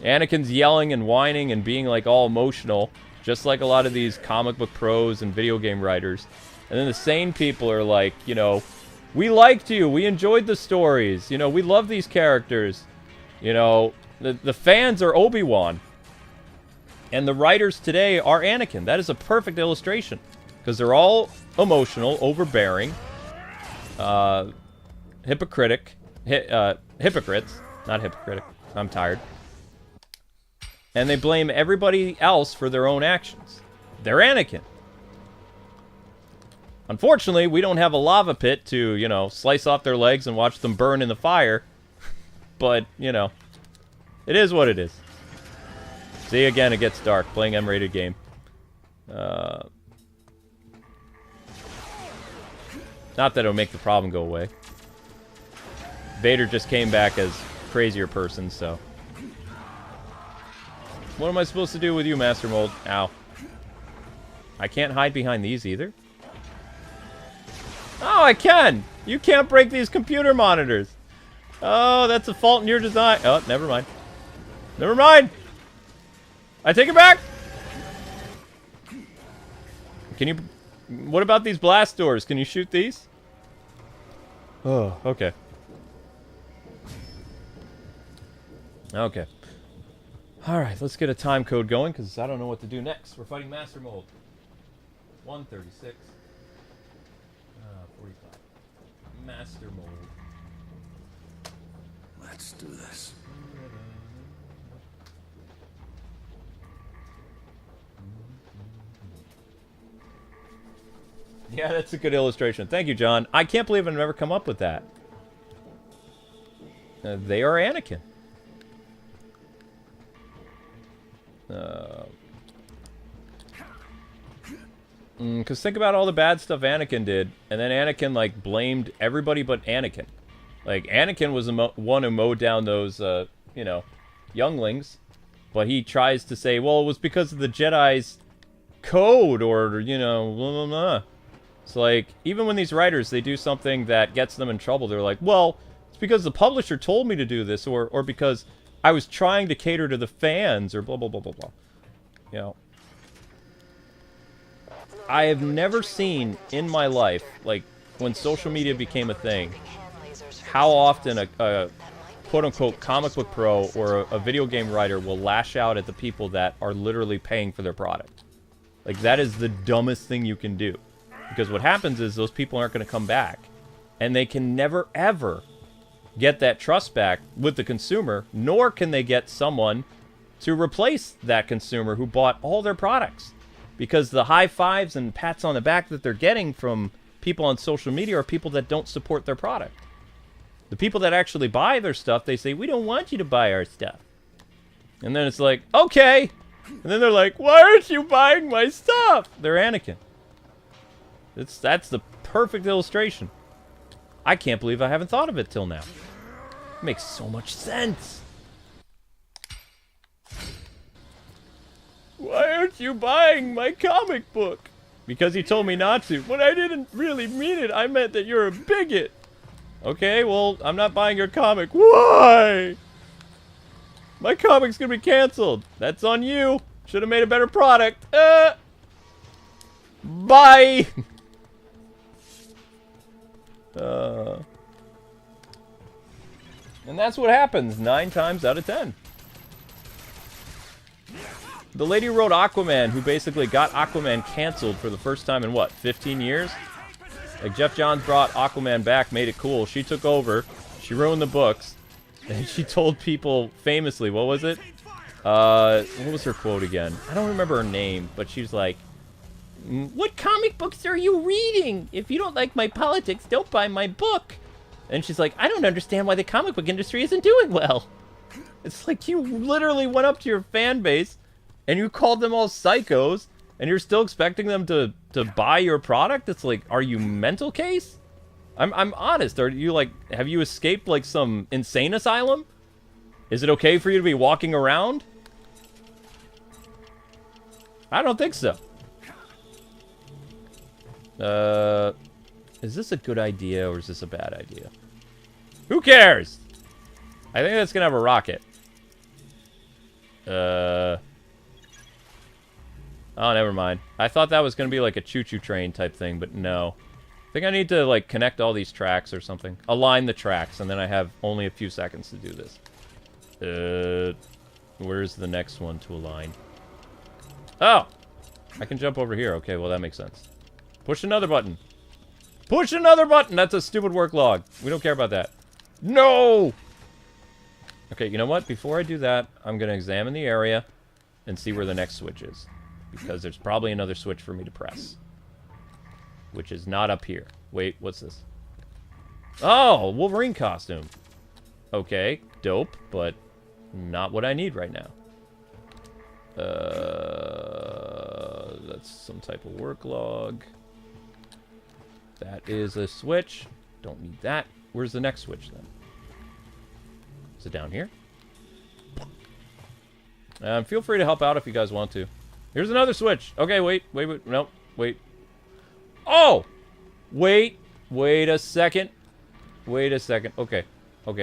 Anakin's yelling and whining and being like all emotional, just like a lot of these comic book pros and video game writers. And then the sane people are like, you know, we liked you, we enjoyed the stories, you know, we love these characters. You know, the fans are Obi-Wan. And the writers today are Anakin. That is a perfect illustration. Because they're all emotional, overbearing, hypocrites, not hypocritic, I'm tired. And they blame everybody else for their own actions. They're Anakin. Unfortunately, we don't have a lava pit to, you know, slice off their legs and watch them burn in the fire. But, you know, it is what it is. See, again, it gets dark. Playing M-rated game. Not that it'll make the problem go away. Vader just came back as crazier person, so. What am I supposed to do with you, Master Mold? Ow. I can't hide behind these either. Oh, I can! You can't break these computer monitors. Oh, that's a fault in your design. Oh, never mind. Never mind! I take it back! Can you... What about these blast doors? Can you shoot these? Oh, okay. Okay. Alright, let's get a time code going, because I don't know what to do next. We're fighting Master Mold. 136. 45. Master Mold. Let's do this. Yeah, that's a good illustration. Thank you, John. I can't believe I've never come up with that. They are Anakin. Because think about all the bad stuff Anakin did, and then Anakin, like, blamed everybody but Anakin. Like, Anakin was the one who mowed down those, you know, younglings, but he tries to say, well, it was because of the Jedi's code, or, you know, blah, blah, blah. It's like, even when these writers, they do something that gets them in trouble, they're like, well, it's because the publisher told me to do this, or because I was trying to cater to the fans, or blah, blah, blah, blah, blah. You know. I have never seen in my life, like, when social media became a thing, how often a quote-unquote comic book pro or a video game writer will lash out at the people that are literally paying for their product. Like, that is the dumbest thing you can do. Because what happens is those people aren't going to come back. And they can never, ever get that trust back with the consumer, nor can they get someone to replace that consumer who bought all their products. Because the high fives and pats on the back that they're getting from people on social media are people that don't support their product. The people that actually buy their stuff, they say, we don't want you to buy our stuff. And then it's like, okay. And then they're like, why aren't you buying my stuff? They're Anakin. That's the perfect illustration. I can't believe I haven't thought of it till now. It makes so much sense. Why aren't you buying my comic book? Because you told me not to. But I didn't really mean it. I meant that you're a bigot. Okay, well, I'm not buying your comic. Why? My comic's gonna be canceled. That's on you. Should have made a better product. Bye. And that's what happens 9 times out of 10. The lady who wrote Aquaman, who basically got Aquaman canceled for the first time in, what, 15 years? Like, Jeff Johns brought Aquaman back, made it cool. She took over. She ruined the books. And she told people famously, what was it? What was her quote again? I don't remember her name, but she's like, what comic books are you reading? If you don't like my politics, don't buy my book. And she's like, I don't understand why the comic book industry isn't doing well. It's like you literally went up to your fan base and you called them all psychos and you're still expecting them to buy your product? It's like, are you mental case? I'm honest. Are you like, have you escaped like some insane asylum? Is it okay for you to be walking around? I don't think so. Is this a good idea or is this a bad idea? Who cares? I think that's gonna have a rocket. Oh, never mind. I thought that was going to be like a choo-choo train type thing, but no. I think I need to, like, connect all these tracks or something. Align the tracks, and then I have only a few seconds to do this. Where's the next one to align? Oh! I can jump over here. Okay, well, that makes sense. Push another button. Push another button! That's a stupid work log. We don't care about that. No! Okay, you know what? Before I do that, I'm going to examine the area and see where the next switch is. Because there's probably another switch for me to press. Which is not up here. Wait, what's this? Oh, Wolverine costume. Okay, dope, but not what I need right now. That's some type of work log. That is a switch. Don't need that. Where's the next switch, then? Is it down here? Feel free to help out if you guys want to. Here's another switch. Okay, wait. No, wait. Oh! Wait a second. Okay,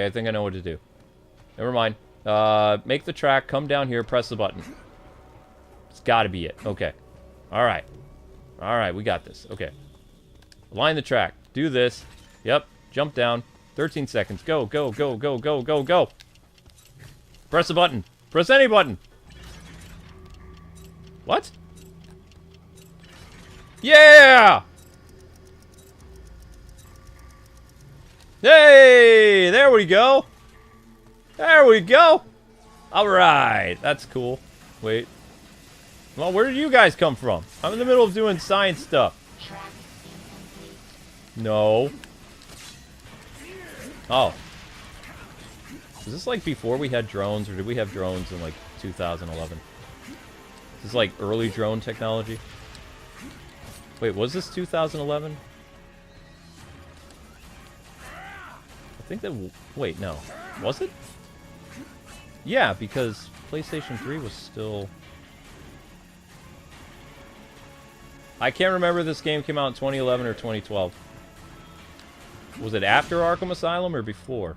I think I know what to do. Never mind. Make the track, come down here, press the button. It's gotta be it. Okay. Alright, we got this. Okay. Align the track. Do this. Yep. Jump down. 13 seconds. Go. Press the button. Press any button. What? Yeah! Hey! There we go. Alright. That's cool. Wait. Well, where did you guys come from? I'm in the middle of doing science stuff. No. Oh. Is this like before we had drones, or did we have drones in like 2011? Is this like early drone technology? Wait, was this 2011? I think that... Wait, no. Was it? Yeah, because PlayStation 3 was still... I can't remember if this game came out in 2011 or 2012. Was it after Arkham Asylum or before?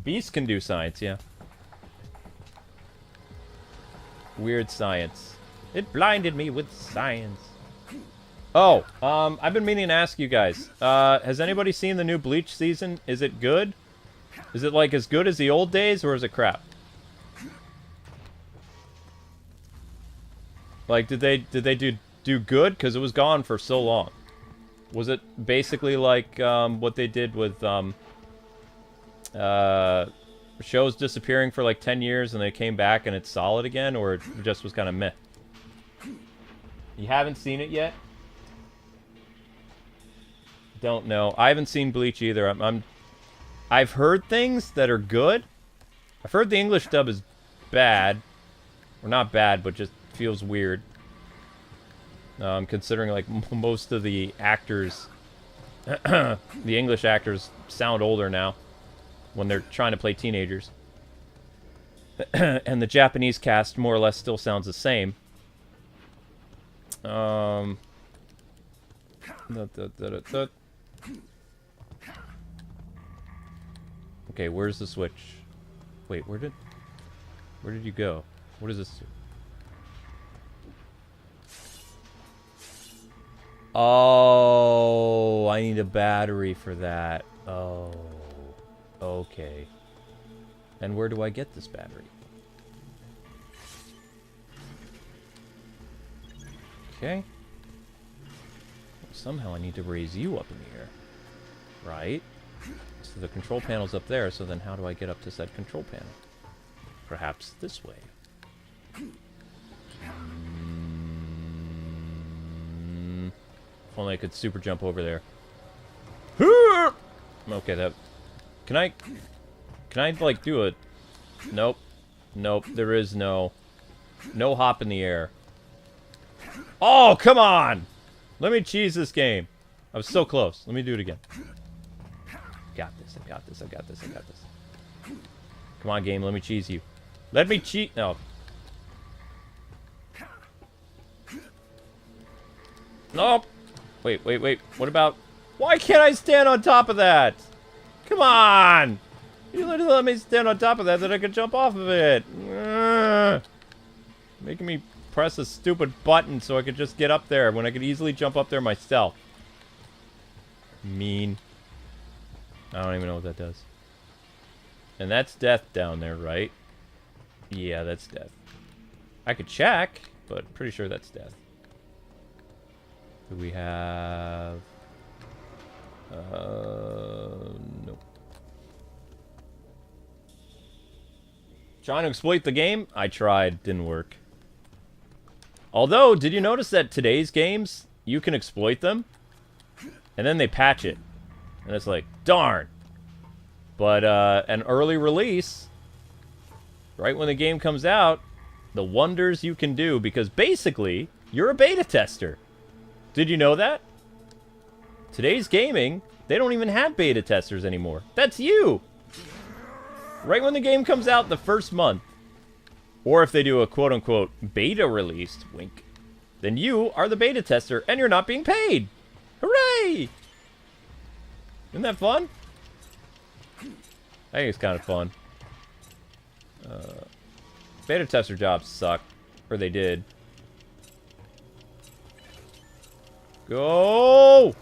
Beast can do science, yeah. Weird science. It blinded me with science. Oh, I've been meaning to ask you guys. Has anybody seen the new Bleach season? Is it good? Is it like as good as the old days, or is it crap? Like, did they do good? Because it was gone for so long. Was it basically like what they did with shows disappearing for like 10 years and they came back and it's solid again, or it just was kind of meh? You haven't seen it yet? Don't know. I haven't seen Bleach either. I've heard things that are good. I've heard the English dub is bad. Or not bad, but just feels weird. Considering like most of the actors, the English actors sound older now when they're trying to play teenagers. And the Japanese cast more or less still sounds the same. Okay, where's the switch? Wait, where did you go? What is this? Oh, I need a battery for that. Oh, okay. And where do I get this battery? Okay. Somehow I need to raise you up in the air. Right? So the control panel's up there, so then how do I get up to said control panel? Perhaps this way. If only I could super jump over there. Okay, that... Can I like do it? Nope. Nope, there is no hop in the air. Oh, come on! Let me cheese this game. I was so close. Let me do it again. Got this, I got this. Come on, game, let me cheese you. Let me cheat. No. Nope. Wait. What about... Why can't I stand on top of that? Come on! You literally let me stand on top of that I could jump off of it. Making me press a stupid button so I could just get up there when I could easily jump up there myself. Mean. I don't even know what that does. And that's death down there, right? Yeah, that's death. I could check, but pretty sure that's death. Do we have... nope. Trying to exploit the game? I tried. Didn't work. Although, did you notice that today's games, you can exploit them? And then they patch it. And it's like, darn. But, an early release, right when the game comes out, the wonders you can do, because basically, you're a beta tester. Did you know that? Today's gaming, they don't even have beta testers anymore. That's you! Right when the game comes out the first month, or if they do a quote-unquote beta release, wink, then you are the beta tester, and you're not being paid! Hooray! Isn't that fun? I think it's kind of fun. Beta tester jobs suck. Or they did. Go!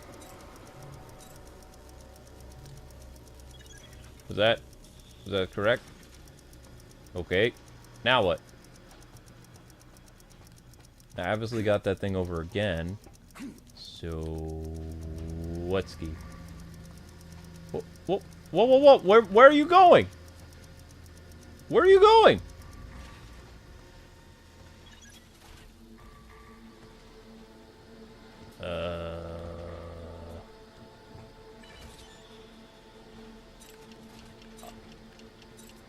Was that correct? Okay. Now what? I obviously got that thing over again. So... what's key? Whoa. Where are you going? Where are you going?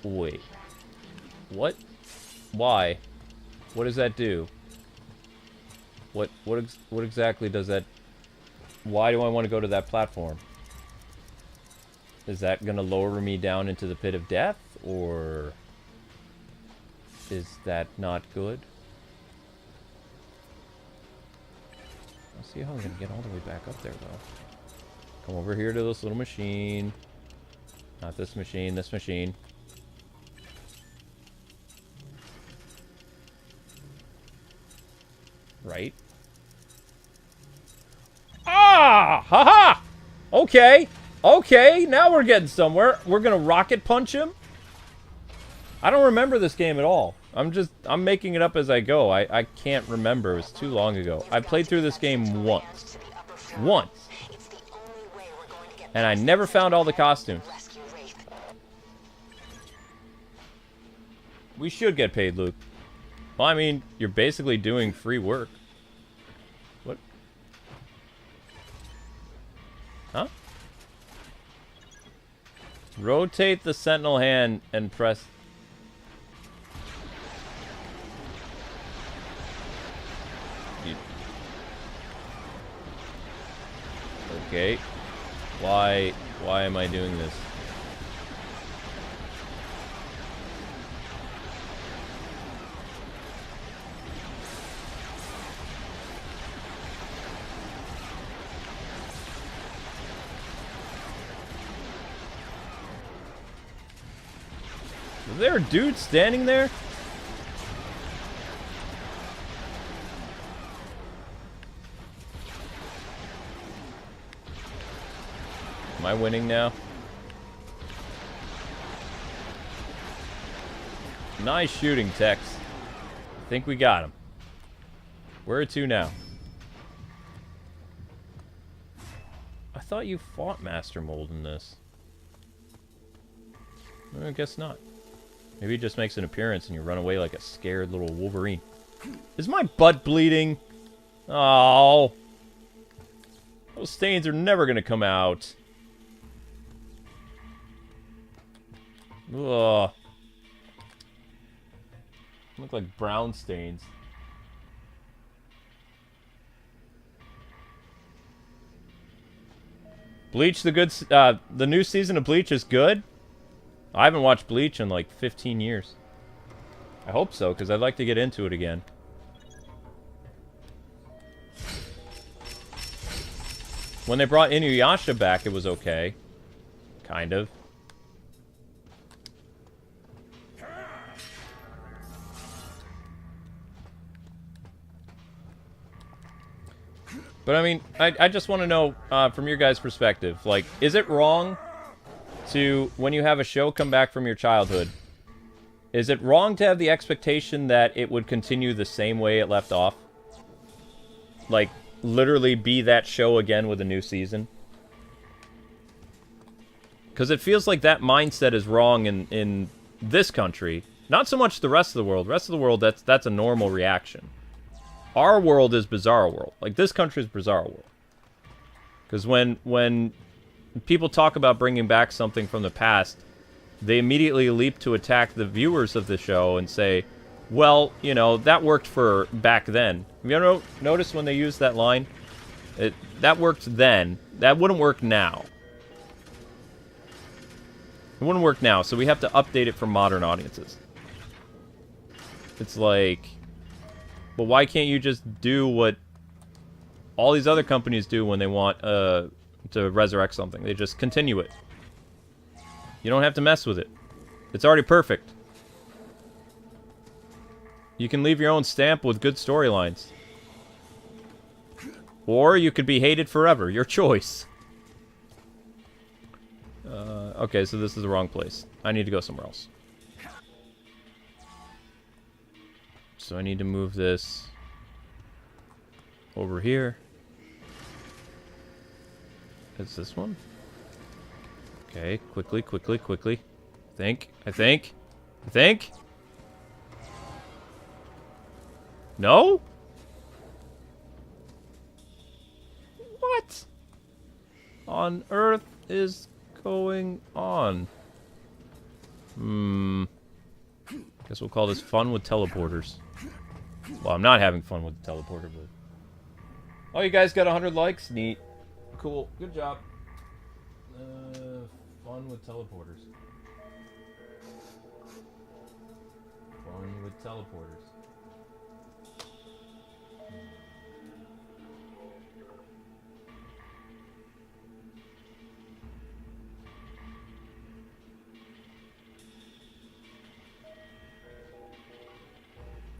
Wait. What? Why? What does that do? What exactly does that... Why do I want to go to that platform? Is that going to lower me down into the pit of death? Or... is that not good? I'll see how I'm going to get all the way back up there, though. Come over here to this little machine. Not this machine, this machine. Right? Ah! Haha! Okay! Okay, now we're getting somewhere. We're gonna rocket punch him? I don't remember this game at all. I'm making it up as I go. I can't remember. It was too long ago. I played through this game once. Once. And I never found all the costumes. We should get paid, Luke. Well, I mean, you're basically doing free work. What? Huh? Rotate the Sentinel hand and press... Okay. Why am I doing this? Is there a dude standing there? Am I winning now? Nice shooting, Tex. I think we got him. Where to now? I thought you fought Master Mold in this. I guess not. Maybe he just makes an appearance and you run away like a scared little Wolverine. Is my butt bleeding? Oh. Those stains are never going to come out. Ugh. Look like brown stains. Bleach, the new season of Bleach is good? I haven't watched Bleach in like 15 years. I hope so, because I'd like to get into it again. When they brought Inuyasha back, it was okay. Kind of. But I mean, I just want to know from your guys' perspective, like, is it wrong to, when you have a show come back from your childhood, is it wrong to have the expectation that it would continue the same way it left off? Like, literally be that show again with a new season? Because it feels like that mindset is wrong in this country. Not so much the rest of the world. The rest of the world, that's a normal reaction. Our world is Bizarro World. Like, this country is Bizarro World. Because when people talk about bringing back something from the past, they immediately leap to attack the viewers of the show and say, well, you know, that worked for back then. Have you ever noticed when they use that line? That worked then. That wouldn't work now. It wouldn't work now, so we have to update it for modern audiences. It's like, but why can't you just do what all these other companies do when they want to resurrect something? They just continue it. You don't have to mess with it. It's already perfect. You can leave your own stamp with good storylines. Or you could be hated forever. Your choice. Okay, so this is the wrong place. I need to go somewhere else. So I need to move this over here. It's this one? Okay, quickly, quickly, quickly. I think. No? What on earth is going on? Guess we'll call this fun with teleporters. Well, I'm not having fun with the teleporter, but... Oh, you guys got 100 likes? Neat. Cool. Good job. Fun with teleporters. Fun with teleporters.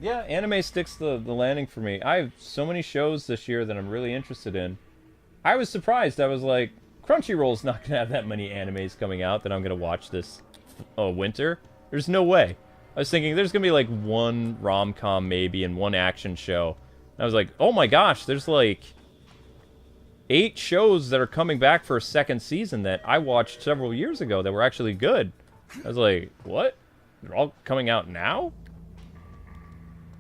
Yeah, anime sticks the landing for me. I have so many shows this year that I'm really interested in. I was surprised. I was like, Crunchyroll's not going to have that many animes coming out that I'm going to watch this winter. There's no way. I was thinking there's going to be like one rom-com maybe and one action show. And I was like, oh my gosh, there's like 8 shows that are coming back for a second season that I watched several years ago that were actually good. I was like, what? They're all coming out now?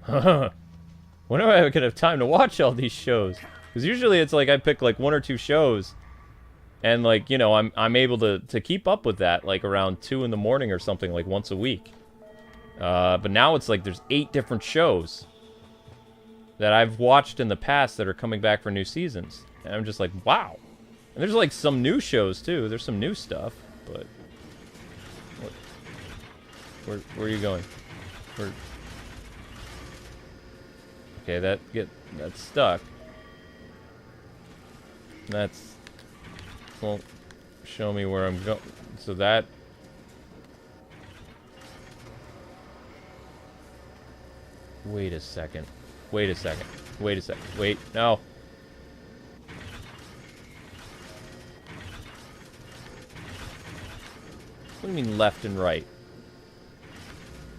When am I going to have time to watch all these shows? Because usually it's like I pick like 1 or 2 shows, and like, you know, I'm able to keep up with that like around 2 in the morning or something, like once a week. But now it's like there's 8 different shows that I've watched in the past that are coming back for new seasons, and I'm just like, wow. And there's like some new shows too. There's some new stuff, but where are you going? Okay, that's stuck. That's won't show me where I'm going. So that. Wait a second. Wait, no. What do you mean left and right?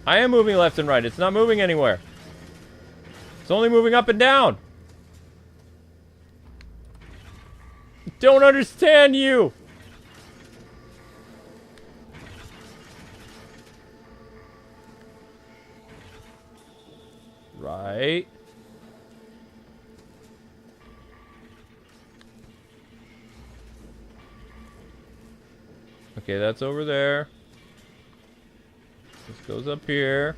I am moving left and right. It's not moving anywhere. It's only moving up and down. Don't understand you. Right. Okay, that's over there. This goes up here.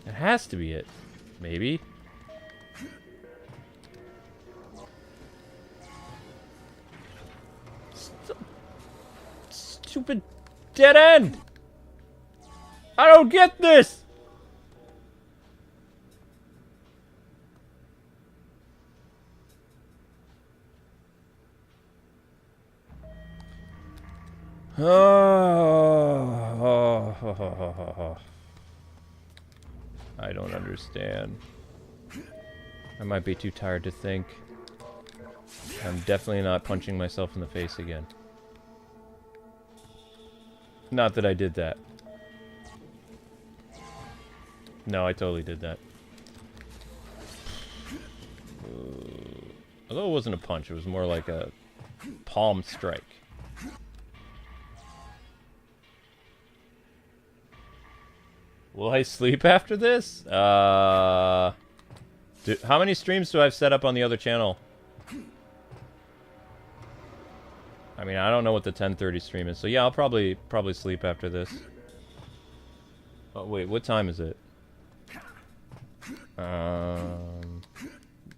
It has to be it. Maybe. Stupid dead end! I don't get this! I don't understand. I might be too tired to think. I'm definitely not punching myself in the face again. Not that I did that. No, I totally did that. Although it wasn't a punch, it was more like a palm strike. Will I sleep after this? How many streams do I have set up on the other channel? I mean, I don't know what the 10:30 stream is, so yeah, I'll probably sleep after this. Oh wait, what time is it?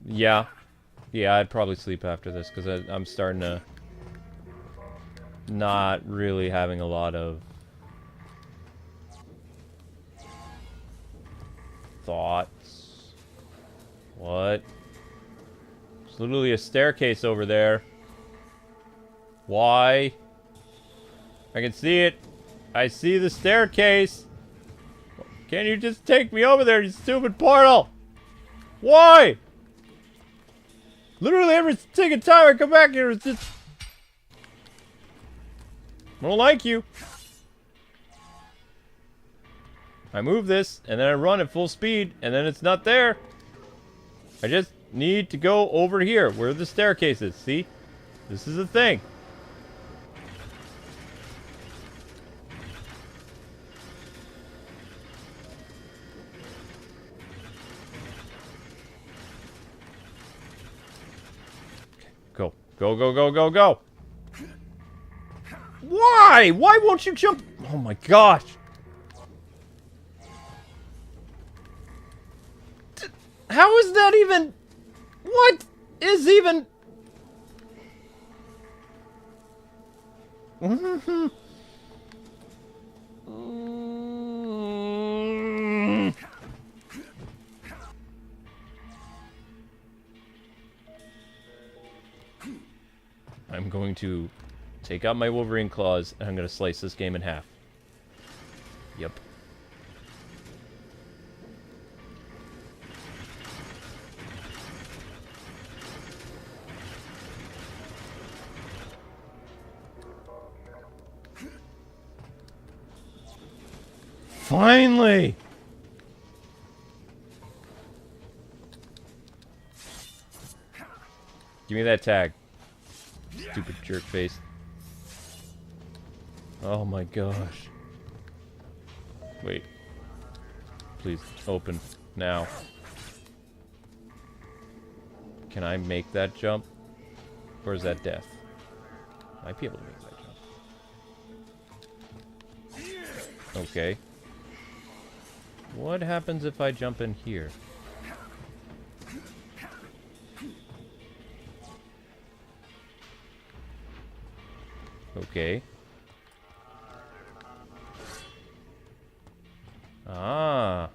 Yeah, I'd probably sleep after this because I'm starting to not really having a lot of thoughts. What? There's literally a staircase over there. Why? I can see it. I see the staircase. Can't you just take me over there, you stupid portal? Why? Literally every single time I come back here, it's just... I don't like you. I move this, and then I run at full speed, and then it's not there. I just need to go over here, where the staircase is. See? This is the thing. Go. Go, go, go, go, go! Why? Why won't you jump? Oh my gosh! How is that even... What is even... I'm going to take out my Wolverine claws, and I'm going to slice this game in half. Yep. Finally! Give me that tag. Stupid jerk face. Oh my gosh. Wait. Please, open. Now. Can I make that jump? Or is that death? Might be able to make that jump. Okay. What happens if I jump in here? Okay. Ah.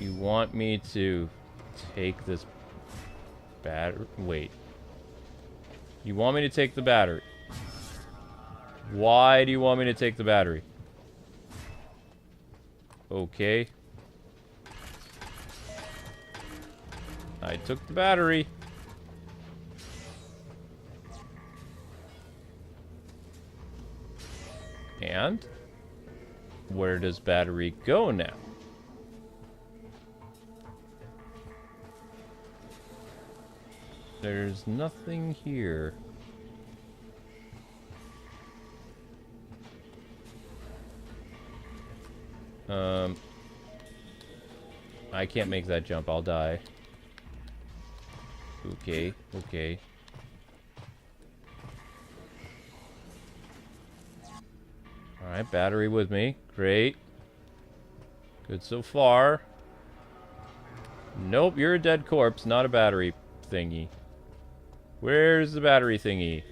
You want me to take this battery? Wait. You want me to take the battery? Why do you want me to take the battery? Okay. I took the battery. And where does battery go now? There's nothing here. I can't make that jump. I'll die. Okay, okay. Alright, battery with me. Great. Good so far. Nope, you're a dead corpse, not a battery thingy. Where's the battery thingy?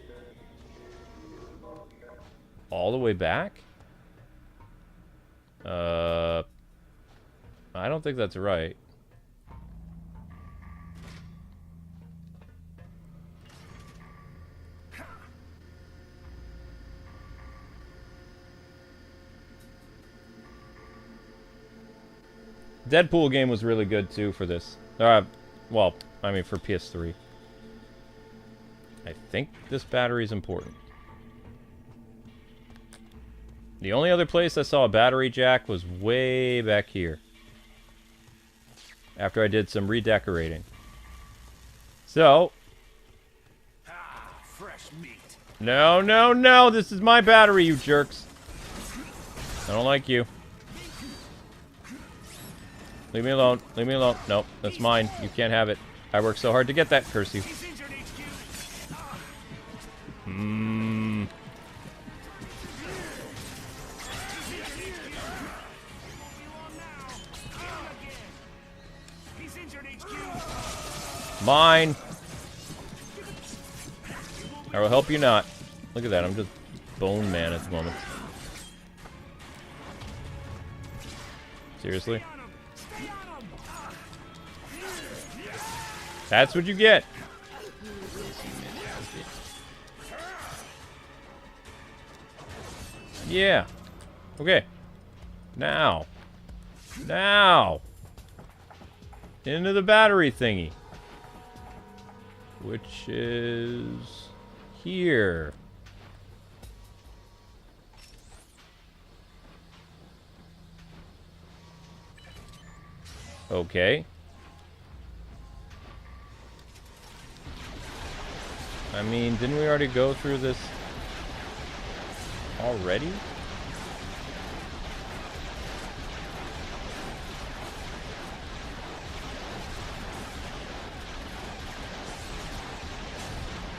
All the way back? I don't think that's right. Deadpool game was really good too for this. Well, I mean for PS3. I think this battery is important. The only other place I saw a battery jack was way back here. After I did some redecorating. So. Fresh meat. No, no, no! This is my battery, you jerks! I don't like you. Leave me alone. Leave me alone. Nope, that's mine. You can't have it. I worked so hard to get that. Curse you. Mine. I will help you not. Look at that. I'm just Bone Man at the moment. Seriously? That's what you get. Yeah. Okay. Now. Now. Into the battery thingy. Which is here. Okay. I mean, didn't we already go through this already?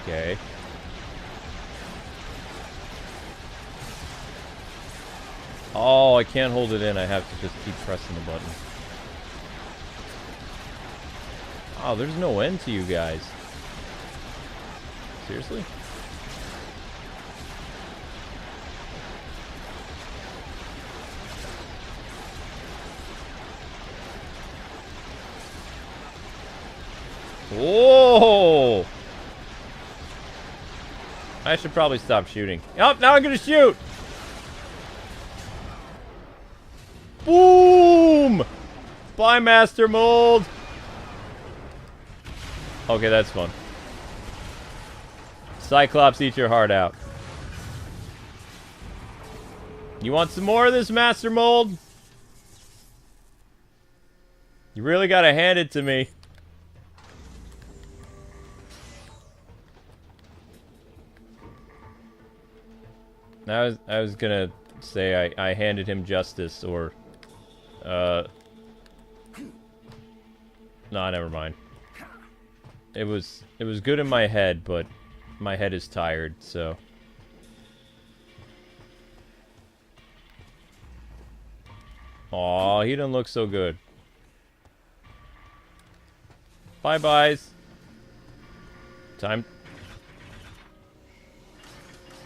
Okay. Oh, I can't hold it in. I have to just keep pressing the button. Oh, there's no end to you guys. Seriously? Whoa! I should probably stop shooting. Oh, now I'm gonna shoot! Boom! Bye, Master Mold! Okay, that's fun. Cyclops, eat your heart out. You want some more of this, Master Mold? You really gotta hand it to me. I was gonna say I handed him justice, or no, never mind. It was good in my head, but my head is tired, so. Aw, he doesn't look so good. Bye-byes. Time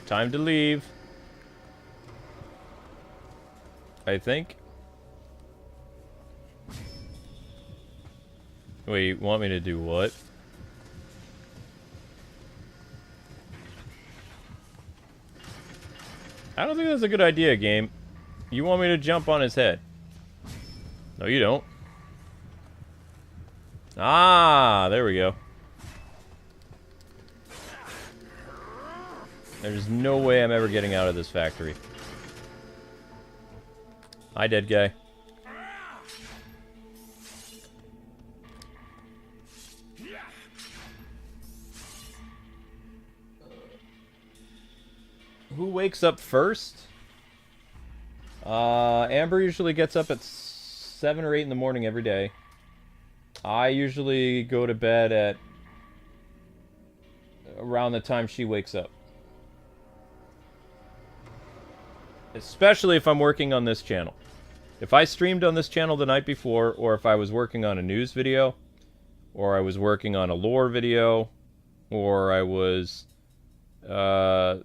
to leave. I think. Wait, you want me to do what? I don't think that's a good idea, game. You want me to jump on his head? No, you don't. Ah, there we go. There's no way I'm ever getting out of this factory. Hi, dead guy. Who wakes up first? Amber usually gets up at 7 or 8 in the morning every day. I usually go to bed at around the time she wakes up. Especially if I'm working on this channel. If I streamed on this channel the night before, or if I was working on a news video, or I was working on a lore video, or I was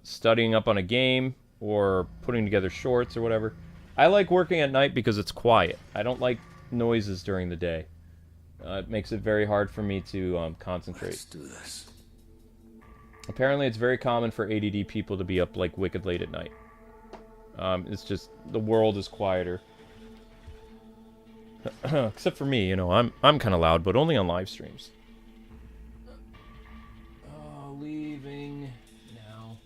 studying up on a game, or putting together shorts or whatever. I like working at night because it's quiet. I don't like noises during the day. It makes it very hard for me to concentrate. Let's do this. Apparently it's very common for ADD people to be up like wicked late at night. It's just, the world is quieter. Except for me, you know, I'm kind of loud, but only on live streams. Oh, leaving now.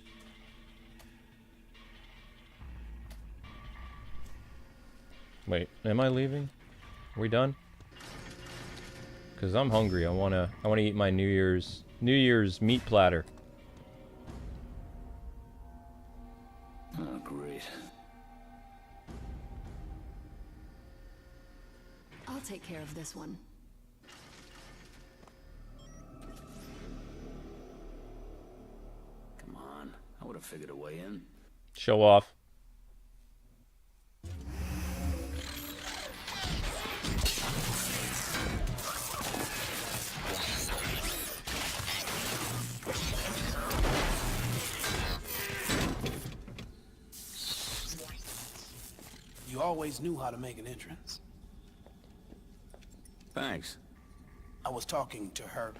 Wait, am I leaving? Are we done? Cause I'm hungry. I wanna eat my New Year's meat platter. Oh, great. I'll take care of this one. Come on. I would have figured a way in. Show off. You always knew how to make an entrance. Thanks. I was talking to her.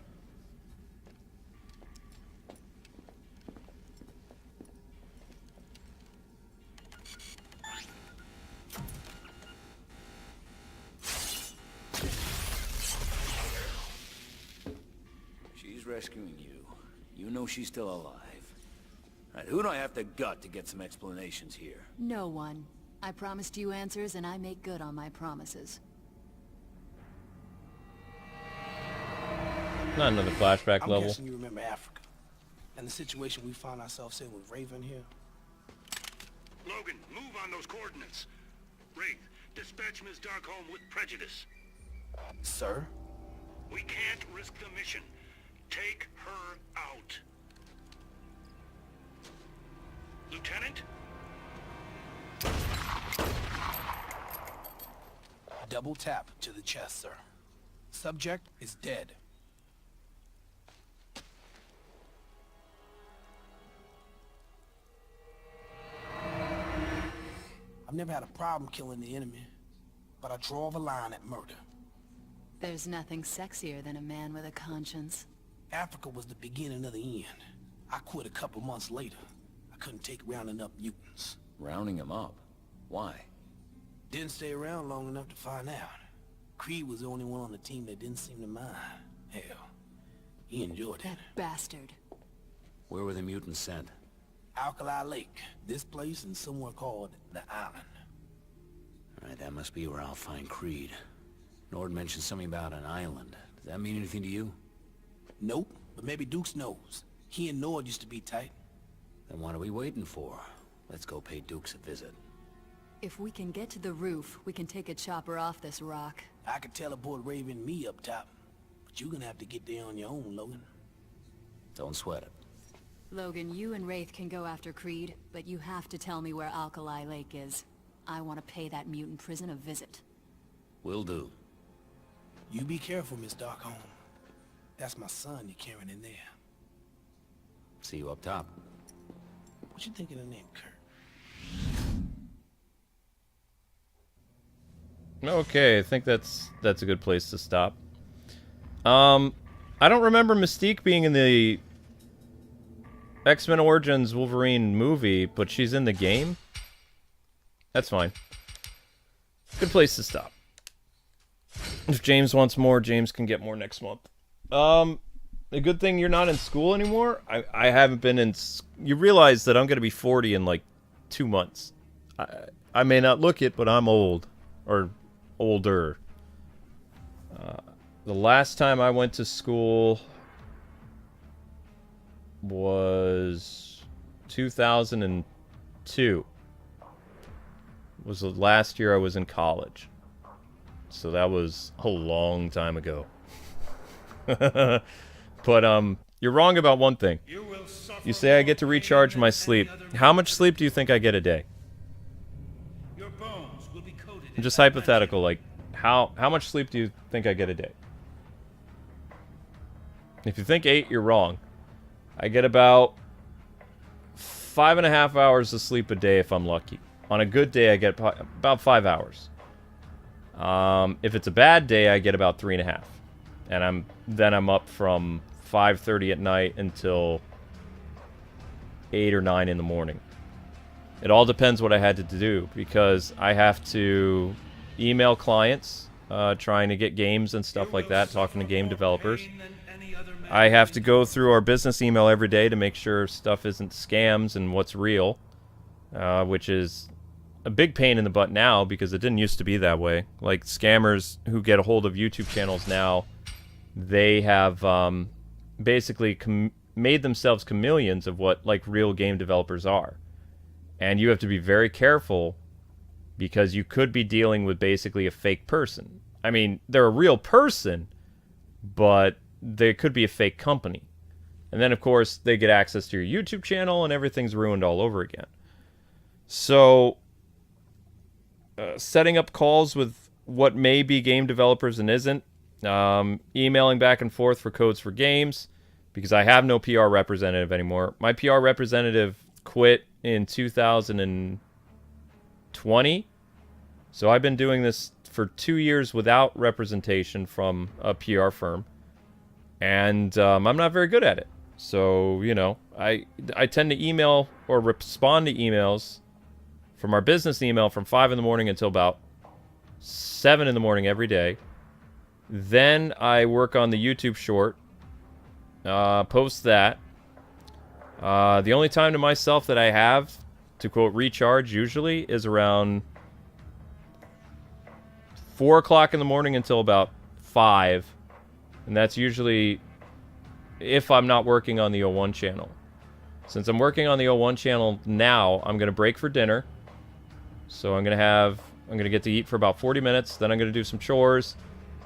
She's rescuing you. You know she's still alive. Right, who do I have to gut to get some explanations here? No one. I promised you answers, and I make good on my promises. Not another flashback I'm level. guessing you remember Africa and the situation we found ourselves in with Raven here. Logan, move on those coordinates. Wraith, dispatch Ms. Darkholme with prejudice. Sir? We can't risk the mission. Take her out. Lieutenant? Double tap to the chest, sir. Subject is dead. I've never had a problem killing the enemy, but I draw the line at murder. There's nothing sexier than a man with a conscience. Africa was the beginning of the end. I quit a couple months later. I couldn't take rounding up mutants. Rounding him up? Why? Didn't stay around long enough to find out. Creed was the only one on the team that didn't seem to mind. Hell, he enjoyed it. That bastard. Where were the mutants sent? Alkali Lake, this place, and somewhere called the Island. Alright, that must be where I'll find Creed. Nord mentioned something about an island. Does that mean anything to you? Nope, but maybe Dukes knows. He and Nord used to be tight. Then what are we waiting for? Let's go pay Dukes a visit. If we can get to the roof, we can take a chopper off this rock. I could teleport Raven and me up top, but you're gonna have to get there on your own, Logan. Don't sweat it. Logan, you and Wraith can go after Creed, but you have to tell me where Alkali Lake is. I want to pay that mutant prison a visit. Will do. You be careful, Miss Darkholme. That's my son you're carrying in there. See you up top. What you think of the name, Kurt? Okay, I think that's a good place to stop. I don't remember Mystique being in the X-Men Origins Wolverine movie, but she's in the game. That's fine. Good place to stop. If James wants more, James can get more next month. A good thing you're not in school anymore. I haven't been in... You realize that I'm going to be 40 in, like, 2 months. I may not look it, but I'm old. Or older. The last time I went to school was 2002. Was the last year I was in college. So that was a long time ago. But you're wrong about one thing. You say I get to recharge my sleep. How much sleep do you think I get a day? Just hypothetical, like how much sleep do you think I get a day? If you think 8, you're wrong. I get about 5.5 hours of sleep a day if I'm lucky. On a good day, I get about 5 hours. If it's a bad day, I get about 3.5. And I'm up from 5:30 at night until 8 or 9 in the morning. It all depends what I had to do, because I have to email clients trying to get games and stuff like that, talking to game developers. I have to go through our business email every day to make sure stuff isn't scams and what's real, which is a big pain in the butt now because it didn't used to be that way. Like, scammers who get a hold of YouTube channels now, they have basically made themselves chameleons of what, like, real game developers are. And you have to be very careful because you could be dealing with basically a fake person. I mean, they're a real person, but they could be a fake company. And then, of course, they get access to your YouTube channel and everything's ruined all over again. So, setting up calls with what may be game developers and isn't, emailing back and forth for codes for games, because I have no PR representative anymore. My PR representative quit in 2020, so I've been doing this for 2 years without representation from a PR firm, and I'm not very good at it. So, you know, I tend to email or respond to emails from our business email from 5 in the morning until about 7 in the morning every day. Then I work on the YouTube short, post that. The only time to myself that I have to, quote, recharge usually is around 4 o'clock in the morning until about 5. And that's usually if I'm not working on the O1 channel. Since I'm working on the O1 channel now, I'm going to break for dinner. So I'm going to get to eat for about 40 minutes. Then I'm going to do some chores.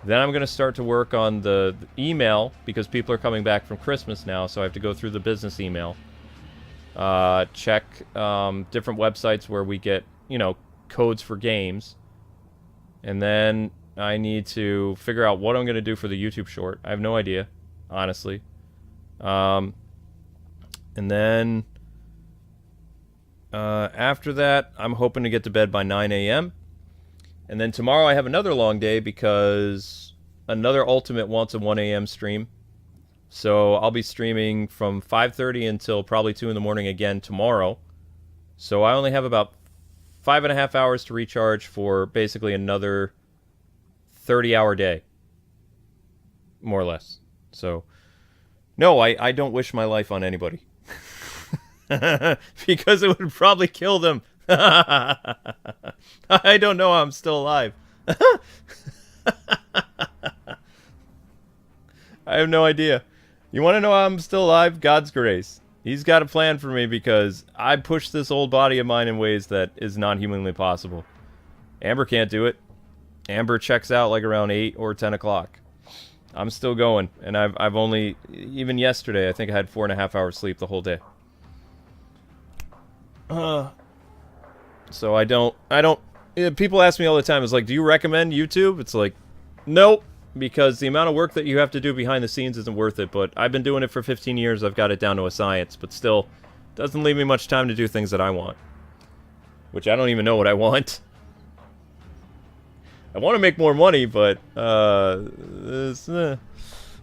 Then I'm going to start to work on the email because people are coming back from Christmas now. So I have to go through the business email. Check different websites where we get, you know, codes for games. And then I need to figure out what I'm going to do for the YouTube short. I have no idea, honestly. And then after that, I'm hoping to get to bed by 9 a.m. And then tomorrow I have another long day because another Ultimate wants a 1 a.m. stream. So I'll be streaming from 5:30 until probably 2 in the morning again tomorrow. So I only have about 5.5 hours to recharge for basically another 30-hour day. More or less. So, no, I don't wish my life on anybody. Because it would probably kill them. I don't know how I'm still alive. I have no idea. You want to know how I'm still alive? God's grace. He's got a plan for me because I push this old body of mine in ways that is not humanly possible. Amber can't do it. Amber checks out like around 8 or 10 o'clock. I'm still going, and I've only, even yesterday, I think I had 4.5 hours sleep the whole day. So I don't, people ask me all the time, it's like, do you recommend YouTube? It's like, nope, because the amount of work that you have to do behind the scenes isn't worth it, but I've been doing it for 15 years, I've got it down to a science, but still, doesn't leave me much time to do things that I want. Which I don't even know what I want. I want to make more money, but, I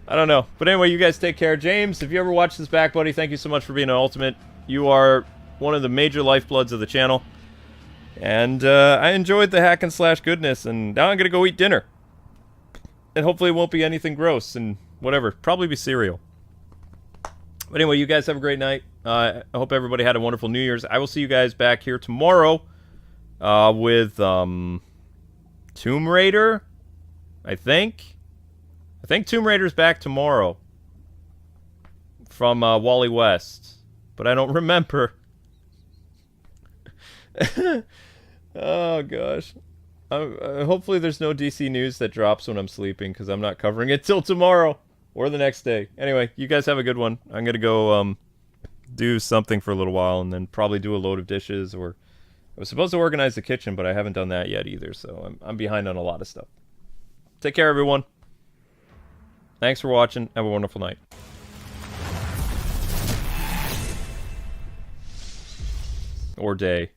don't know. But anyway, you guys take care. James, if you ever watch this back, buddy, thank you so much for being an Ultimate. You are one of the major lifebloods of the channel. And I enjoyed the hack and slash goodness, and now I'm going to go eat dinner. And hopefully it won't be anything gross and whatever. Probably be cereal. But anyway, you guys have a great night. I hope everybody had a wonderful New Year's. I will see you guys back here tomorrow with Tomb Raider, I think. I think Tomb Raider's back tomorrow from Wally West, but I don't remember. Oh, gosh. Hopefully there's no DC news that drops when I'm sleeping, because I'm not covering it till tomorrow or the next day. Anyway, you guys have a good one. I'm going to go do something for a little while and then probably do a load of dishes, or I was supposed to organize the kitchen, but I haven't done that yet either, so I'm behind on a lot of stuff. Take care, everyone. Thanks for watching. Have a wonderful night. Or day.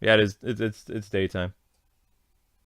Yeah, it's daytime.